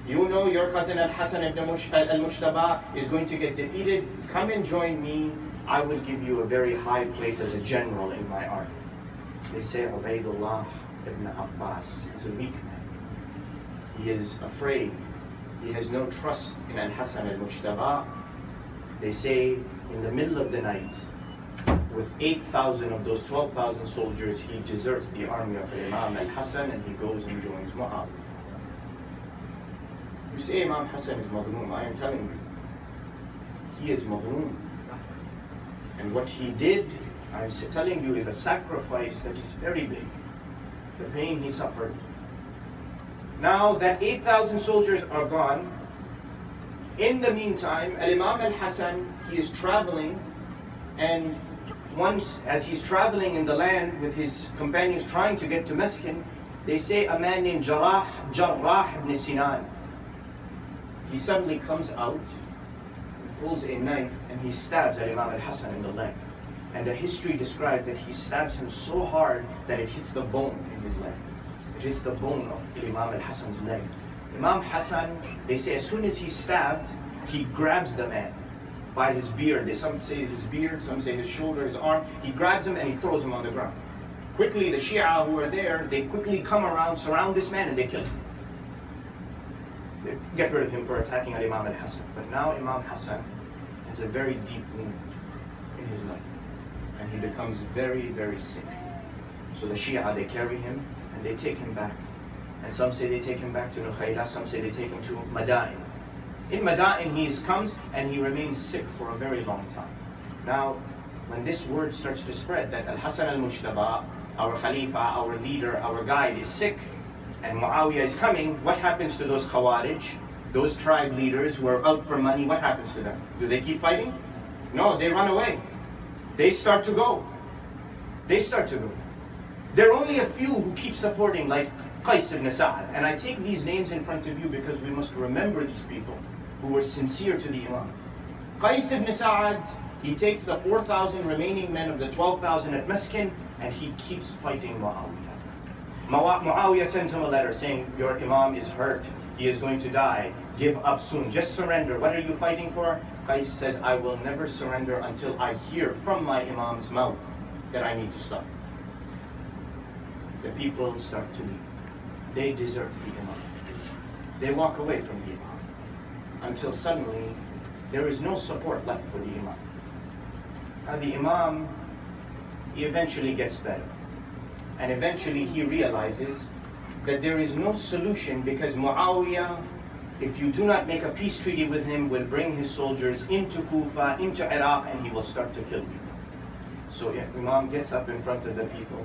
You know your cousin Al-Hassan ibn al-Mushtaba is going to get defeated. Come and join me. I will give you a very high place as a general in my army. They say Ubaydullah ibn Abbas is a weak man. He is afraid. He has no trust in Al-Hassan al-Mushtaba. They say in the middle of the night, with 8,000 of those 12,000 soldiers, he deserts the army of Imam al-Hassan and he goes and joins Muhammad. You say Imam Hassan is Madhloom. I am telling you, he is Madhloom. And what he did, I am telling you, is a sacrifice that is very big. The pain he suffered. Now that 8,000 soldiers are gone, in the meantime, Imam al-Hassan, he is traveling, and once, as he's traveling in the land with his companions trying to get to Meskin, they say a man named Jarrah ibn Sinan, he suddenly comes out, pulls a knife, and he stabs Imam al-Hassan in the leg. And the history describes that he stabs him so hard that it hits the bone in his leg. It hits the bone of Imam al-Hassan's leg. Imam Hassan, they say as soon as he's stabbed, he grabs the man by his beard. Some say his beard, some say his shoulder, his arm. He grabs him and he throws him on the ground. Quickly, the Shia who are there, they quickly come around, surround this man, and they kill him. They get rid of him for attacking Imam al-Hassan. But now Imam Hassan has a very deep wound in his leg. And he becomes very, very sick. So the Shia, they carry him and they take him back. And some say they take him back to Nukhayla, some say they take him to Madain. In Madain, he comes and he remains sick for a very long time. Now, when this word starts to spread that Al-Hassan al-Mushtaba, our Khalifa, our leader, our guide is sick, and Muawiyah is coming, what happens to those Khawarij, those tribe leaders who are out for money? What happens to them? Do they keep fighting? No, they run away. They start to go. They start to go. There are only a few who keep supporting, like Qais ibn Sa'ad. And I take these names in front of you because we must remember these people who were sincere to the Imam. Qais ibn Sa'ad, he takes the 4,000 remaining men of the 12,000 at Meskin and he keeps fighting Muawiyah. Muawiyah sends him a letter saying, your Imam is hurt. He is going to die. Give up soon. Just surrender. What are you fighting for? Qais says, I will never surrender until I hear from my Imam's mouth that I need to stop. The people start to leave. They desert the Imam. They walk away from the Imam. Until suddenly, there is no support left for the Imam. Now the Imam, he eventually gets better. And eventually he realizes that there is no solution because Muawiyah, if you do not make a peace treaty with him, will bring his soldiers into Kufa, into Iraq, and he will start to kill people. So Imam gets up in front of the people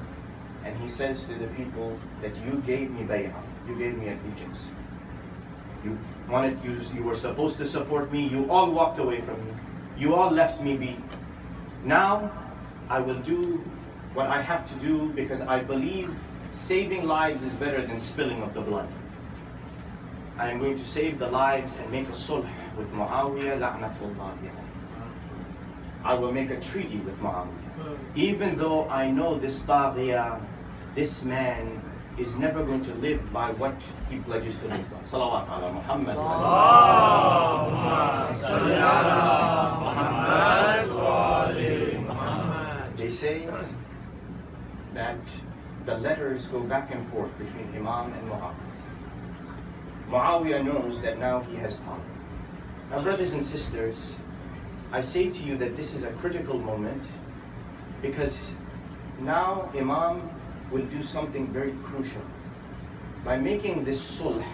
and he says to the people that you gave me bay'ah, you gave me allegiance. You were supposed to support me, you all walked away from me. You all left me be. Now I will do what I have to do because I believe saving lives is better than spilling of the blood. I am going to save the lives and make a sulh with Muawiyah, la'natullah. I will make a treaty with Muawiyah. Even though I know this taghiyah, this man, is never going to live by what he pledges to live by. Salawat ala Muhammad. Allahumma salli ala Muhammad wa ali Muhammad. They say that the letters go back and forth between Imam and Muhammad. Muawiyah knows that now he has power. Now, brothers and sisters, I say to you that this is a critical moment, because now Imam will do something very crucial. By making this sulh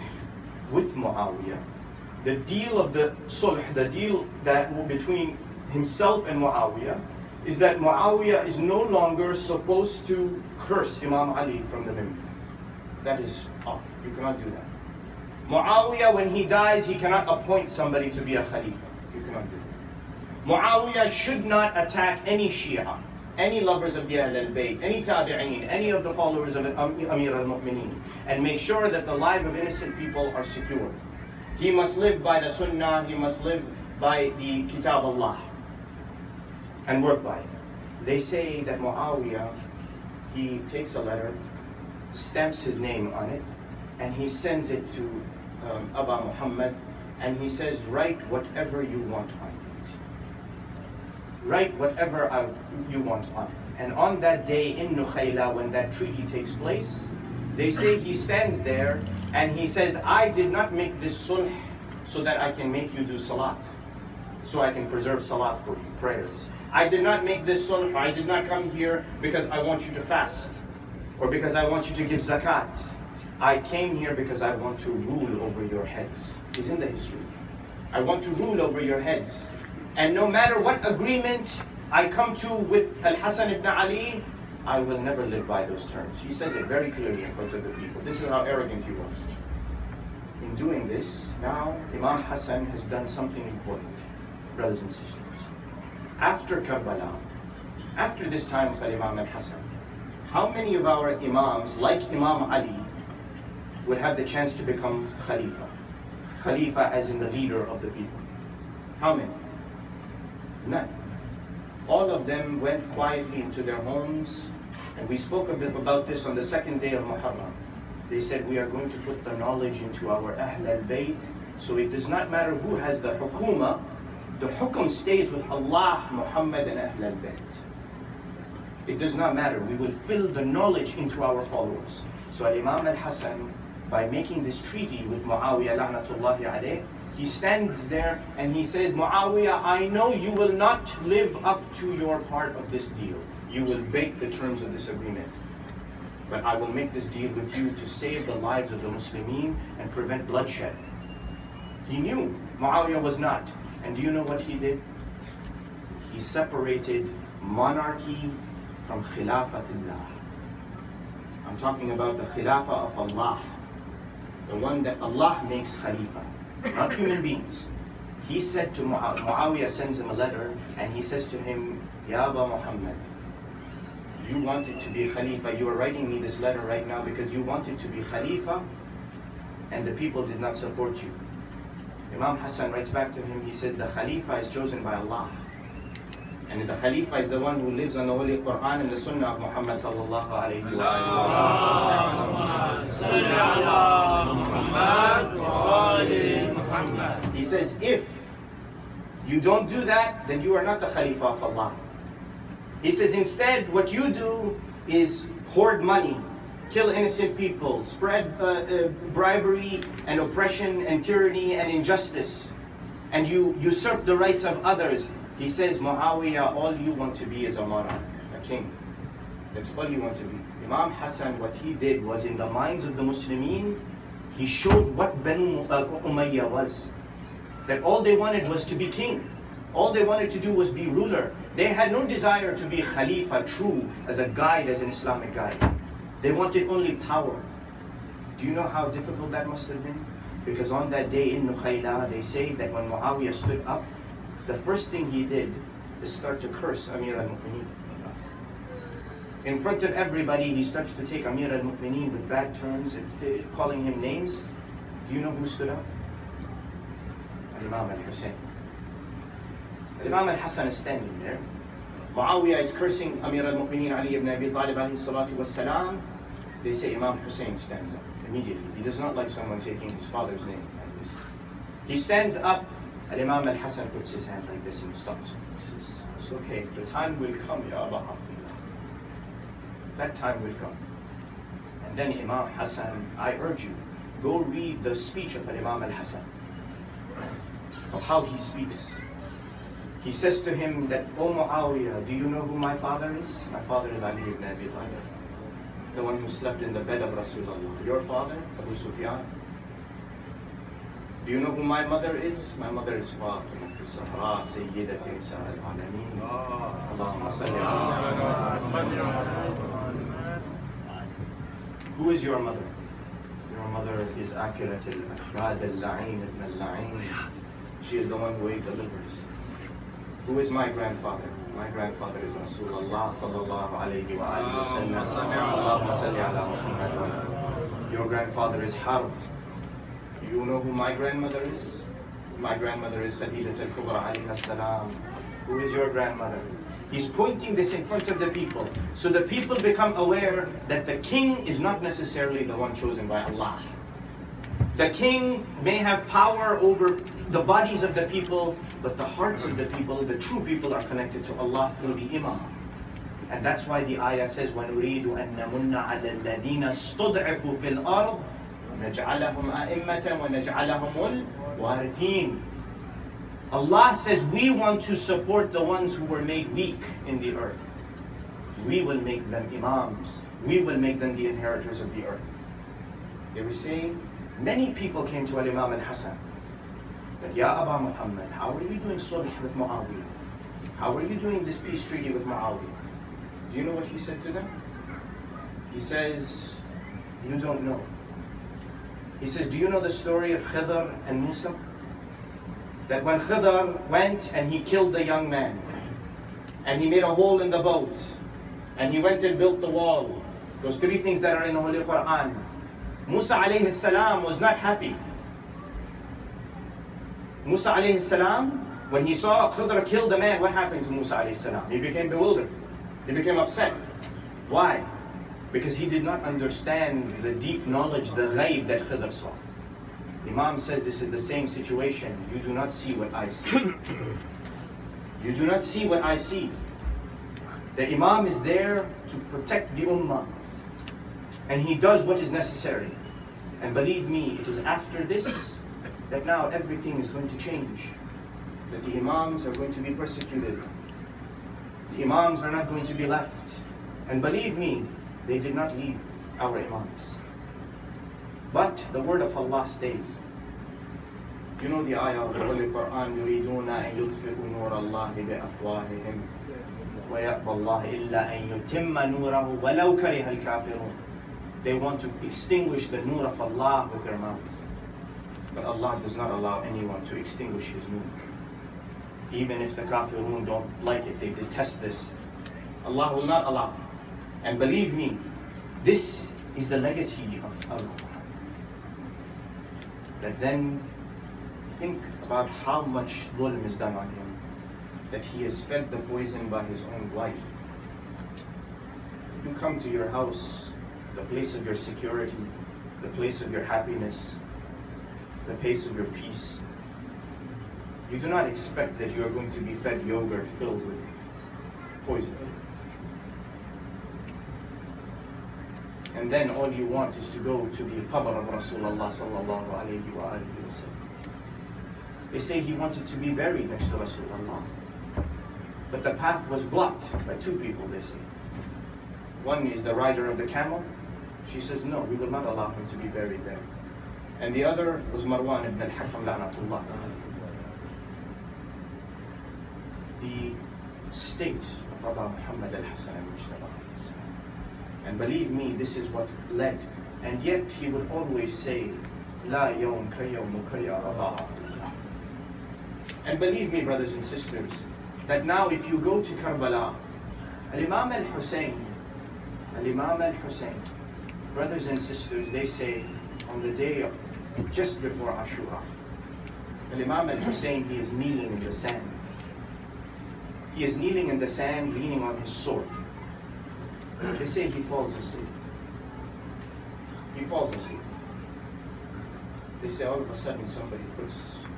with Muawiyah, the deal of the sulh, the deal that between himself and Muawiyah, is that Muawiyah is no longer supposed to curse Imam Ali from the minbar. That is off. You cannot do that. Muawiyah, when he dies, he cannot appoint somebody to be a khalifa. You cannot do that. Muawiyah should not attack any Shia, any lovers of the Ahl al-Bayt, any tabi'een, any of the followers of Amir al-Mu'mineen, and make sure that the lives of innocent people are secure. He must live by the Sunnah, he must live by the Kitab Allah, and work by it. They say that Muawiyah, he takes a letter, stamps his name on it, and he sends it to Aba Muhammad, and he says, write whatever you want on it. Write whatever you want on it. And on that day in Nukhayla, when that treaty takes place, they say he stands there and he says, I did not make this sulh so that I can make you do salat, so I can preserve salat for you, prayers. I did not make this sulh, I did not come here because I want you to fast, or because I want you to give zakat. I came here because I want to rule over your heads. It's in the history. I want to rule over your heads. And no matter what agreement I come to with Al-Hasan ibn Ali, I will never live by those terms. He says it very clearly in front of the people. This is how arrogant he was. In doing this, now Imam Hassan has done something important, brothers and sisters. After Karbala, after this time of Imam al-Hassan, how many of our Imams, like Imam Ali, would have the chance to become Khalifa? Khalifa as in the leader of the people. How many? None. All of them went quietly into their homes, and we spoke a bit about this on the second day of Muharram. They said, we are going to put the knowledge into our Ahl al-Bayt, so it does not matter who has the hukuma, the hukum stays with Allah, Muhammad, and Ahl al-Bayt. It does not matter. We will fill the knowledge into our followers. So Imam al-Hassan, by making this treaty with Muawiyah la'natullahi alayh, he stands there and he says, Muawiyah, I know you will not live up to your part of this deal. You will break the terms of this agreement. But I will make this deal with you to save the lives of the Muslimin and prevent bloodshed. He knew Muawiyah was not. And do you know what he did? He separated monarchy from Khilafatullah. I'm talking about the Khilafah of Allah, the one that Allah makes Khalifa, not human beings. He said to Muawiyah, sends him a letter, and he says to him, Ya Aba Muhammad, you wanted to be Khalifa. You are writing me this letter right now because you wanted to be Khalifa, and the people did not support you. Imam Hassan writes back to him, he says, the Khalifa is chosen by Allah. And the Khalifa is the one who lives on the Holy Quran and the Sunnah of Muhammad sallallahu alayhi wa sallam. He says, if you don't do that, then you are not the Khalifa of Allah. He says, instead, what you do is hoard money, kill innocent people, spread bribery and oppression and tyranny and injustice, and you usurp the rights of others. He says, Muawiyah, all you want to be is a monarch, a king. That's all you want to be. Imam Hassan, what he did was, in the minds of the Muslimin, he showed what Banu Umayyah was. That all they wanted was to be king. All they wanted to do was be ruler. They had no desire to be Khalifa, true, as a guide, as an Islamic guide. They wanted only power. Do you know how difficult that must have been? Because on that day in Nukhayla, they say that when Muawiyah stood up, the first thing he did is start to curse Amir al-Mu'mineen. In front of everybody, he starts to take Amir al-Mu'mineen with bad terms and calling him names. Do you know who stood up? Imam Hussain. Imam al-Hassan is standing there. Muawiyah is cursing Amir al-Mu'mineen Ali ibn Abi Talib alayhi salatu wassalam. They say Imam Hussain stands up immediately. He does not like someone taking his father's name like this. He stands up, and Imam al-Hassan puts his hand like this and stops him. He says, it's okay, the time will come, Ya Aba Abdullah. That time will come. And then Imam Hassan, I urge you, go read the speech of Imam al-Hassan, of how he speaks. He says to him that, O Muawiyah, do you know who my father is? My father is Ali ibn Abi Talib, the one who slept in the bed of Rasulullah. Your father, Abu Sufyan. Do you know who my mother is? My mother is Fatima, Zahra, Sayyidat Nisa al-Alameen. Allahumma salli ala Muhammad. Who is your mother? Your mother is Akirat al-Ahrad al-La'in ibn al-La'in. She is the one who ate the livers. Who is my grandfather? My grandfather is Rasulullah sallallahu alayhi wa alihi wa sallam. Allahumma salli ala Muhammad. Your grandfather is Harb. Do you know who my grandmother is? My grandmother is Khadijat al-Kubra alayha salam. Who is your grandmother? He's pointing this in front of the people. So the people become aware that the king is not necessarily the one chosen by Allah. The king may have power over the bodies of the people, but the hearts of the people, the true people, are connected to Allah through the imam. And that's why the ayah says, وَنُرِيدُ أَن نَمُنَّ عَلَى الَّذِينَ اسْتُضْعِفُوا فِي الْأَرْضِ وَنَجْعَلَهُمْ أَئِمَّةً وَنَجْعَلَهُمُ الْوَارِثِينَ. Allah says, we want to support the ones who were made weak in the earth. We will make them imams. We will make them the inheritors of the earth. They were saying, many people came to Imam al-Hassan. That, Ya Aba Muhammad, how are you doing sulh with Muawiyah? How are you doing this peace treaty with Muawiyah? Do you know what he said to them? He says, you don't know. He says, do you know the story of Khidr and Musa? That when Khidr went and he killed the young man, and he made a hole in the boat, and he went and built the wall, those three things that are in the Holy Quran, Musa alayhi salam was not happy. Musa alayhi salam, when he saw Khidr kill the man, what happened to Musa alayhi salam? He became bewildered. He became upset. Why? Because he did not understand the deep knowledge, the ghaib that Khidr saw. Imam says this is the same situation. You do not see what I see. You do not see what I see. The Imam is there to protect the Ummah. And he does what is necessary. And believe me, it is after this that now everything is going to change. That the Imams are going to be persecuted. The Imams are not going to be left. And believe me, they did not leave our Imams. But the word of Allah stays. You know the ayah of the Holy Quran, يُرِيدُونَ أَن يُطْفِئُوا نُورَ اللَّهِ بِأَفْوَاهِهِمْ وَيَأْبَى اللَّهُ إِلَّا أَن يُتِمَّ نُورَهُ وَلَوْ كَرِهَ الْكَافِرُونَ. They want to extinguish the nur of Allah with their mouths. But Allah does not allow anyone to extinguish His nur. Even if the kafirun don't like it, they detest this, Allah will not allow. And believe me, this is the legacy of Allah. That then think about how much dhulm is done on him. That he is fed the poison by his own wife. You come to your house, the place of your security, the place of your happiness, the place of your peace. You do not expect that you are going to be fed yogurt filled with poison. And then all you want is to go to the qabr of Rasulullah sallallahu alayhi wa alihi wa sallam. They say he wanted to be buried next to Rasulullah. But the path was blocked by two people, they say. One is the rider of the camel. She says, no, we will not allow him to be buried there. And the other was Marwan ibn al-Hakam la'natullah. The state of Aba Muhammad al-Hassan al-Mujtaba. And believe me, this is what led. And yet he would always say, La yawm ka yawmuka ya Aba Abdullah. And believe me, brothers and sisters, that now if you go to Karbala, Imam Hussain, brothers and sisters, they say on the day of, just before Ashura, Imam Hussain, he is kneeling in the sand. He is kneeling in the sand, leaning on his sword. They say he falls asleep. He falls asleep. They say all of a sudden somebody puts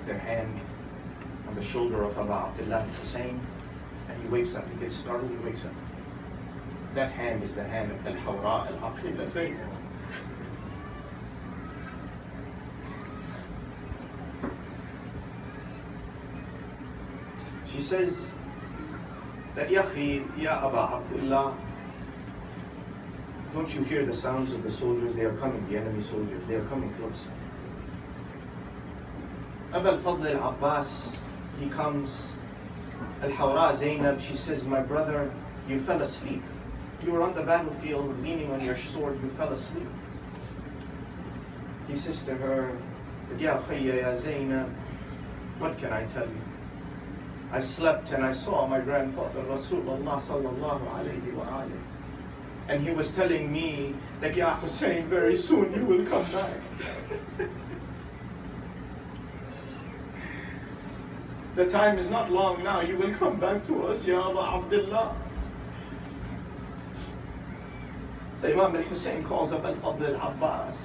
their hand on the shoulder of Abu Abdullah Hussain, and he wakes up. He gets startled, he wakes up. That hand is the hand of Al-Hawra Al-Aqila. She says that, Ya Abu Abdullah, don't you hear the sounds of the soldiers? They are coming, the enemy soldiers. They are coming close. Abu al-Fadl al-Abbas, he comes. Al-Hawra Zainab, she says, my brother, you fell asleep. You were on the battlefield leaning on your sword, you fell asleep. He says to her, Ya Khayya ya Zainab, what can I tell you? I slept and I saw my grandfather Rasulullah sallallahu alayhi wa alayhi. And he was telling me that, Ya Hussein, very soon you will come back. The time is not long now, you will come back to us, Ya Abu Abdullah. The Imam al-Hussein calls up al-Fadl al-Abbas.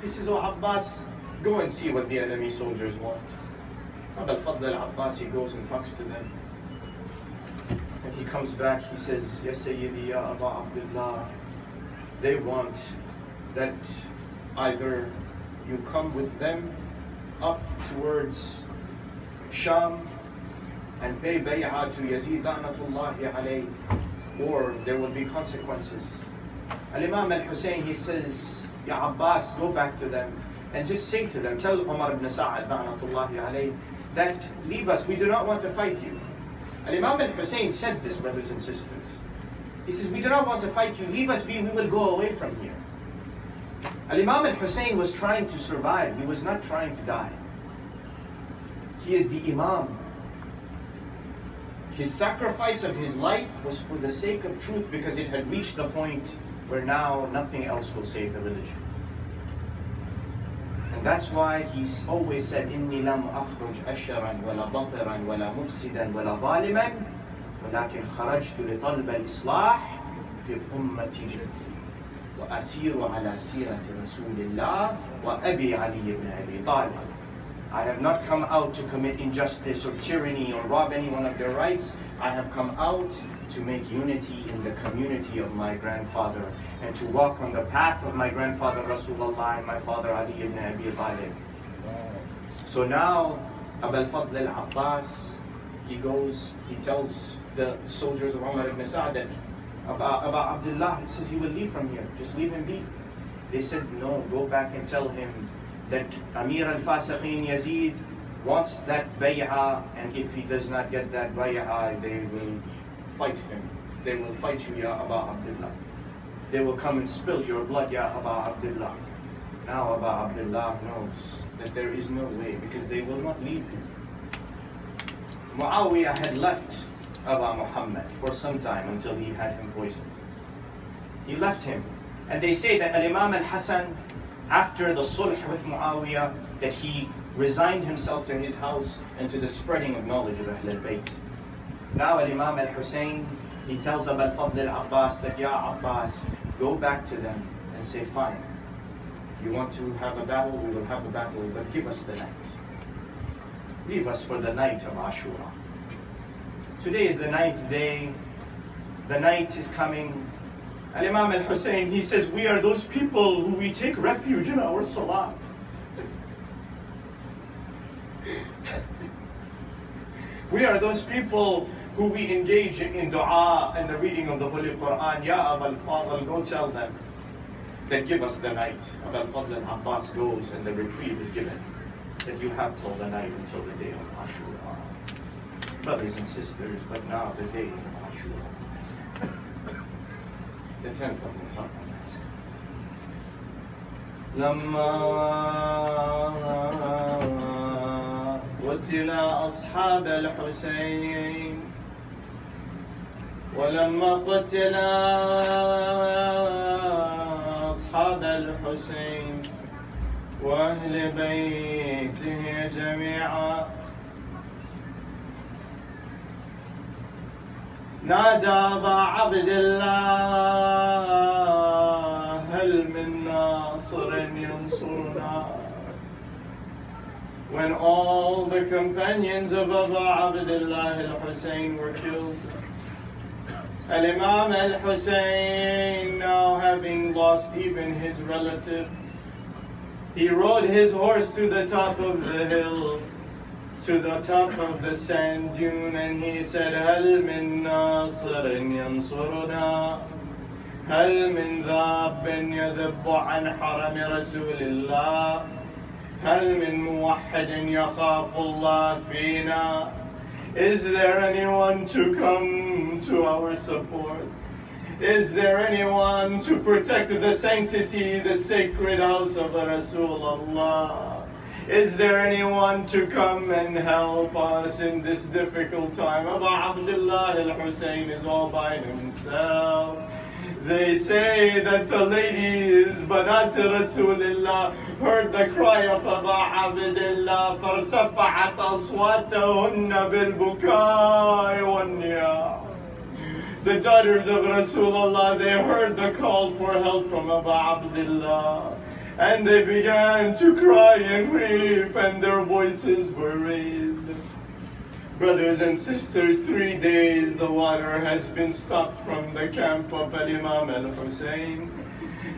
He says, oh Abbas, go and see what the enemy soldiers want. Abu al-Fadl al-Abbas, he goes and talks to them. And he comes back, he says, Ya Sayyidi, Ya Abu Abdullah, they want that either you come with them up towards Sham and pay bay'ah to Yazid Da'natullahi alayh, or there will be consequences. Al-Imam al-Hussein, he says, Ya Abbas, go back to them and just say to them, tell Umar ibn Sa'ad Da'natullahi alayh, that leave us, we do not want to fight you. Al-Imam al-Hussein said this, brothers and sisters. He says, we do not want to fight you, leave us be, we will go away from here. Al-Imam al-Hussein was trying to survive, he was not trying to die. He is the Imam. His sacrifice of his life was for the sake of truth, because it had reached the point where now nothing else will save the religion. And that's why he's always said, إِنِّي لَمْ أَخْرُجْ أَشَرًا وَلَا بَطِرًا وَلَا مُفْسِدًا وَلَا ظَالِمًا وَلَكِنْ خَرَجْتُ لِطَلْبَ الْإِصْلَاحِ فِي الْأُمَّةِ جَدِّي وَأَسِيرُ عَلَى سِيرَةِ رَسُولِ اللَّهِ وَأَبِي عَلِيِّ بْنِ أَبِي طَالِبٍ. I have not come out to commit injustice or tyranny or rob anyone of their rights. I have come out to make unity in the community of my grandfather and to walk on the path of my grandfather Rasulullah and my father Ali ibn Abi Talib. So now Abu al-Fadl al-Abbas, he goes, he tells the soldiers of Umar ibn Sa'ad that about Abdullah, he says he will leave from here, just leave him be. They said, no, go back and tell him that Amir al-Fasiqeen Yazid wants that bay'ah, and if he does not get that bay'ah, they will fight him. They will fight you, Ya Abu Abdullah. They will come and spill your blood, Ya Abu Abdullah. Now Abu Abdullah knows that there is no way, because they will not leave him. Muawiyah had left Abu Muhammad for some time until he had him poisoned. He left him. And they say that Al-Imam al-Hasan, after the sulh with Muawiyah, that he resigned himself to his house and to the spreading of knowledge of Ahl al-Bayt. Now Al-Imam al-Hussein, he tells Abu al-Fadl al-Abbas that, Ya Abbas, go back to them and say, fine, you want to have a battle, we will have a battle, but give us the night. Leave us for the night of Ashura. Today is the 9th day, the night is coming. Al-Imam al-Hussein, he says, we are those people who we take refuge in our salat. We are those people who we engage in dua and the reading of the Holy Quran. Ya Abu al-Fadl, go tell them that give us the night. Abu al-Fadl al-Abbas goes and the reprieve is given, that you have till the night, until the day of Ashura. Brothers and sisters, but now the day of Ashura, the 10th of Muharram. قتل أصحاب الحسين ولما قتل أصحاب الحسين وأهل بيته جميعا نادى أبا عبد الله هل من ناصر ناصر ينصرنا. When all the companions of Abu Abdullah al-Hussein were killed, Al-Imam al-Hussein, now having lost even his relatives, he rode his horse to the top of the hill, to the top of the sand dune, and he said, هل من ناصر ينصرنا هل من ذاب يذب عن حرم رسول الله هل من موحد يخاف الله فينا. Is there anyone to come to our support? Is there anyone to protect the sanctity, the sacred house of Rasulullah? Is there anyone to come and help us in this difficult time? Abu Abdullah al-Hussein is all by himself. They say that the ladies, Banat Rasulullah, heard the cry of Abu Abdullah, فَارْتَفَعَتْ أَصْوَاتَهُنَّ بِالْبُكَاءِ وَالنِّيَاحِ. The daughters of Rasulullah, they heard the call for help from Abu Abdullah, and they began to cry and weep, and their voices were raised. Brothers and sisters, 3 days the water has been stopped from the camp of Imam al-Hussein.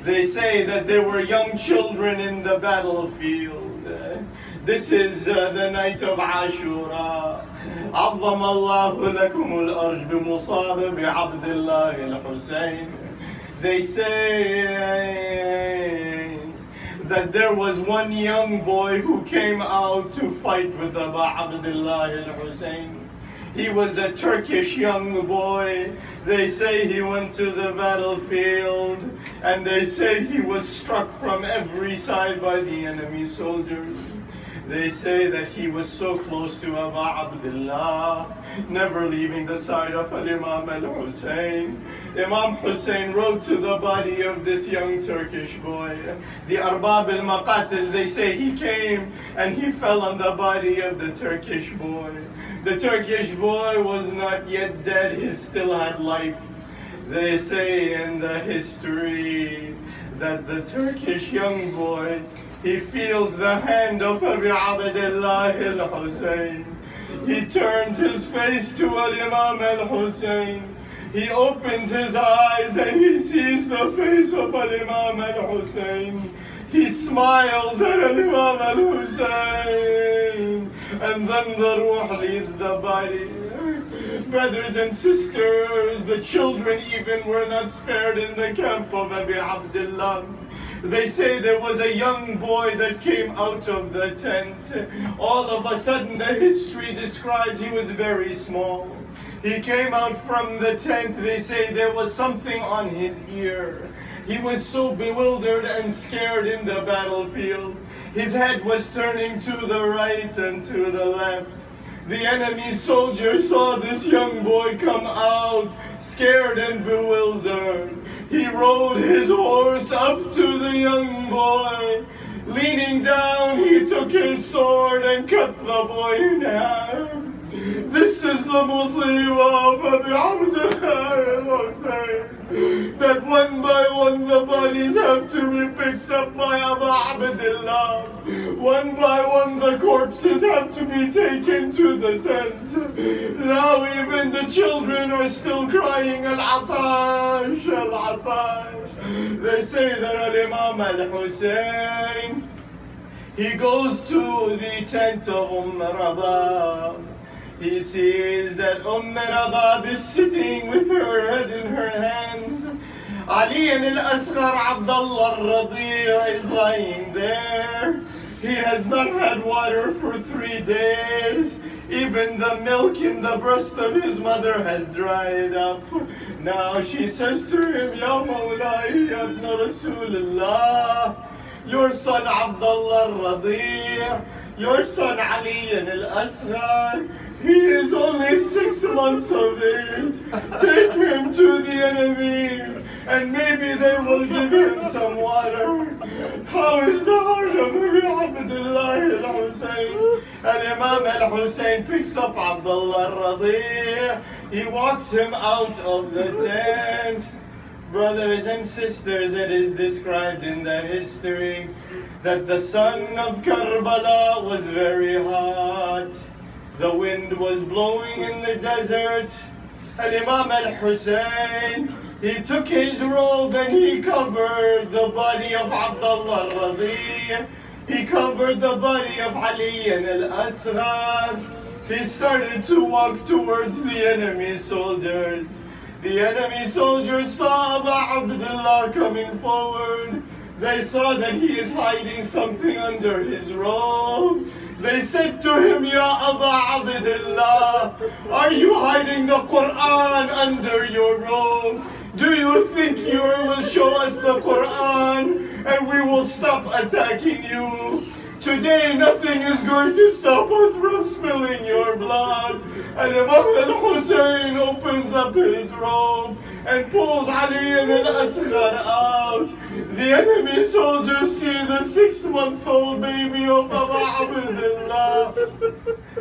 They say that there were young children in the battlefield. This is the night of Ashura. عظم الله لكم الأرج بمصاب بعبد الله الحسين. They say that there was one young boy who came out to fight with Abu Abdullah al-Hussein. He was a Turkish young boy. They say he went to the battlefield, and they say he was struck from every side by the enemy soldiers. They say that he was so close to Abu Abdullah, never leaving the side of Imam al-Hussein. Imam Hussein rode to the body of this young Turkish boy. The Arbab al-Maqatil, they say he came and he fell on the body of the Turkish boy. The Turkish boy was not yet dead, he still had life. They say in the history that the Turkish young boy, he feels the hand of Abu Abdullah al-Hussein. He turns his face to Imam al-Hussein. He opens his eyes and he sees the face of Imam al-Hussein. He smiles at Imam al-Hussein, and then the ruh leaves the body. Brothers and sisters, the children even were not spared in the camp of Abu Abdullah. They say there was a young boy that came out of the tent. All of a sudden, the history describes he was very small. He came out from the tent. They say there was something on his ear. He was so bewildered and scared in the battlefield. His head was turning to the right and to the left. The enemy soldier saw this young boy come out, scared and bewildered. He rode his horse up to the young boy. Leaning down, he took his sword and cut the boy in half. This is the musibah of Abu Abdullah al-Hussein, that one by one the bodies have to be picked up by Abu Abdullah. One by one the corpses have to be taken to the tent. Now even the children are still crying, Al-Atash, Al-Atash. They say that Imam al-Hussein, he goes to the tent of Rabab. He sees that Rabab is sitting with her head in her hands. Ali al-Asghar Abdullah al-Radi' is lying there. He has not had water for 3 days. Even the milk in the breast of his mother has dried up. Now she says to him, Ya Mawlai ibn Rasulullah, your son Abdullah al-Radi', your son Ali al-Asghar, he is only 6 months of age. Take him to the enemy, and maybe they will give him some water. How is the heart of Abu Abdullah al-Hussein? And Imam al-Hussein picks up Abdullah al-Radi'. He walks him out of the tent. Brothers and sisters, it is described in the history that the sun of Karbala was very hot. The wind was blowing in the desert. And Imam Hussain, he took his robe and he covered the body of Abdullah al-Radi. He covered the body of Ali and al-Asghar. He started to walk towards the enemy soldiers. The enemy soldiers saw Abu Abdullah coming forward. They saw that he is hiding something under his robe. They said to him, Ya Abu Abdullah, are you hiding the Quran under your robe? Do you think you will show us the Quran and we will stop attacking you? Today nothing is going to stop us from spilling your blood. And Imam Hussain opens up his robe and pulls Ali and al-Asghar out. The enemy soldiers see the 6-month-old baby of Abu Abdullah.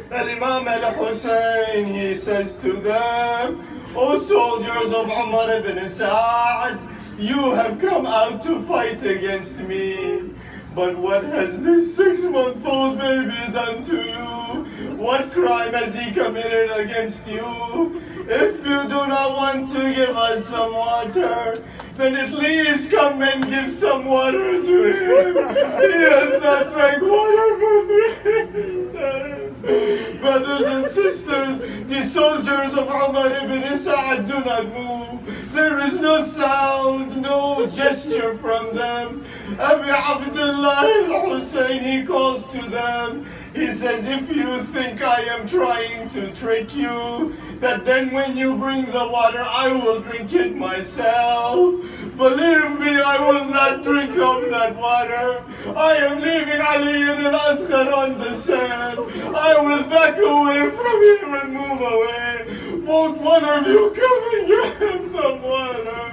And Imam al-Hussain, he says to them, O soldiers of Umar ibn Sa'ad, you have come out to fight against me. But what has this 6-month-old baby done to you? What crime has he committed against you? If you do not want to give us some water, then at least come and give some water to him. He has not drank water for 3 days. Brothers and sisters, the soldiers of Umar ibn Sa'ad do not move. There is no sound, no gesture from them. Abu Abdullah al-Hussain, he calls to them. He says, if you think I am trying to trick you, that then when you bring the water, I will drink it myself. Believe me, I will not drink of that water. I am leaving Ali and al-Asghar on the sand. I will back away from here and move away. Won't one of you come and get him some water?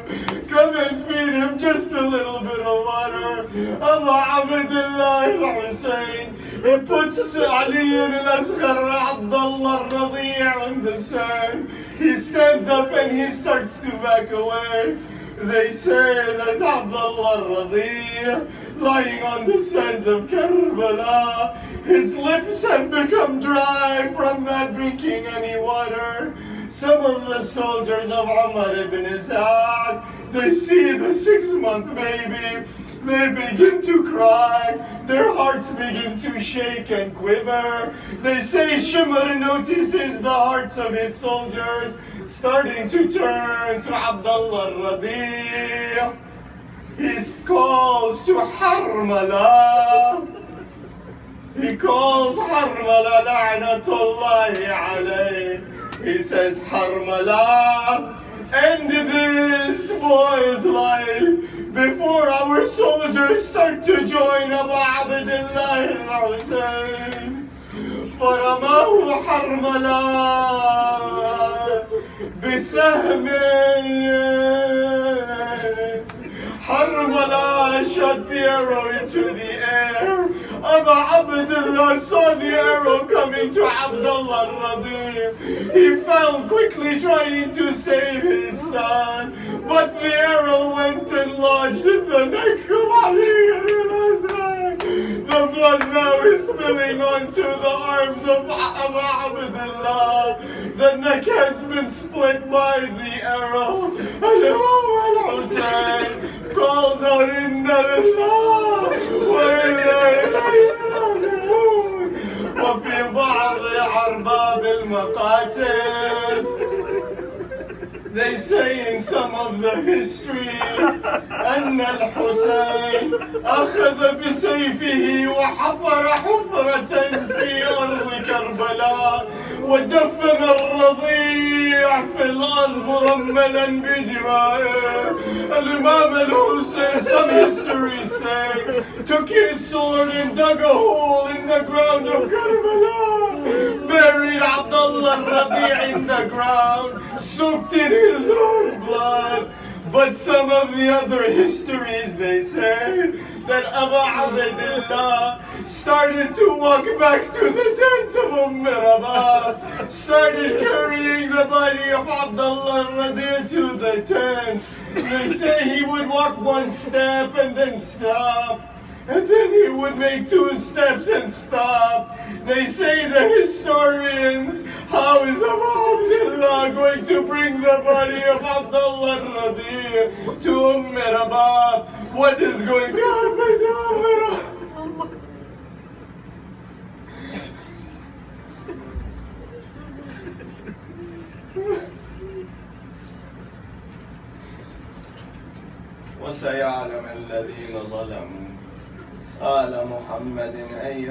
Come and feed him just a little bit of water. Abu Abdullah al-Hussain, he puts Ali and al-Asghar Abdullah al-Radi on the sand. He stands up and he starts to back away. They say that Abdullah al-Radi, lying on the sands of Karbala, his lips have become dry from not drinking any water. Some of the soldiers of Umar ibn Sa'ad, they see the 6-month baby. They begin to cry. Their hearts begin to shake and quiver. They say Shimr notices the hearts of his soldiers starting to turn to Abdullah al-Radi. He calls to Harmala. He calls Harmala la'natullahi alayh. He says, Harmala, end this boy's life before our soldiers start to join Abu Abdullah al-Hussain. فرماه حرملا بسهم. Harmala shot the arrow into the air. Abu Abdullah saw the arrow coming to Abdullah al-Radi. He fell quickly trying to save his son, but the arrow went and lodged in the neck of Ali al-Asghar. The blood now is spilling onto the arms of Abu Abdullah. The neck has been split by the arrow. Imam Hussain calls out, Inna lillahi wa inna ilayhi raji'un. وفي بعض أرباب المقاتل, they say in some of the histories أن الحسين أخذ بسيفه وحفر حفرة في أرض كربلاء ودفن الرضيع في الأرض مرملا بدمائه. الإمام الحسين, some histories say, took his sword and dug a hole in the ground of Karbala, buried Abdullah al-Radi in the ground, soaked in his own blood. But some of the other histories, they say, that Abu Abdullah started to walk back to the tents of Rabah, started carrying the body of Abdullah Radi to the tents. They say he would walk one step and then stop. And then he would make 2 steps and stop. They say, the historians, how is Abu Abdullah going to bring the body of Abdullah Radi to Rabah? What is going to happen to Rabah? وسيعلم الذين ظلموا آل محمد أي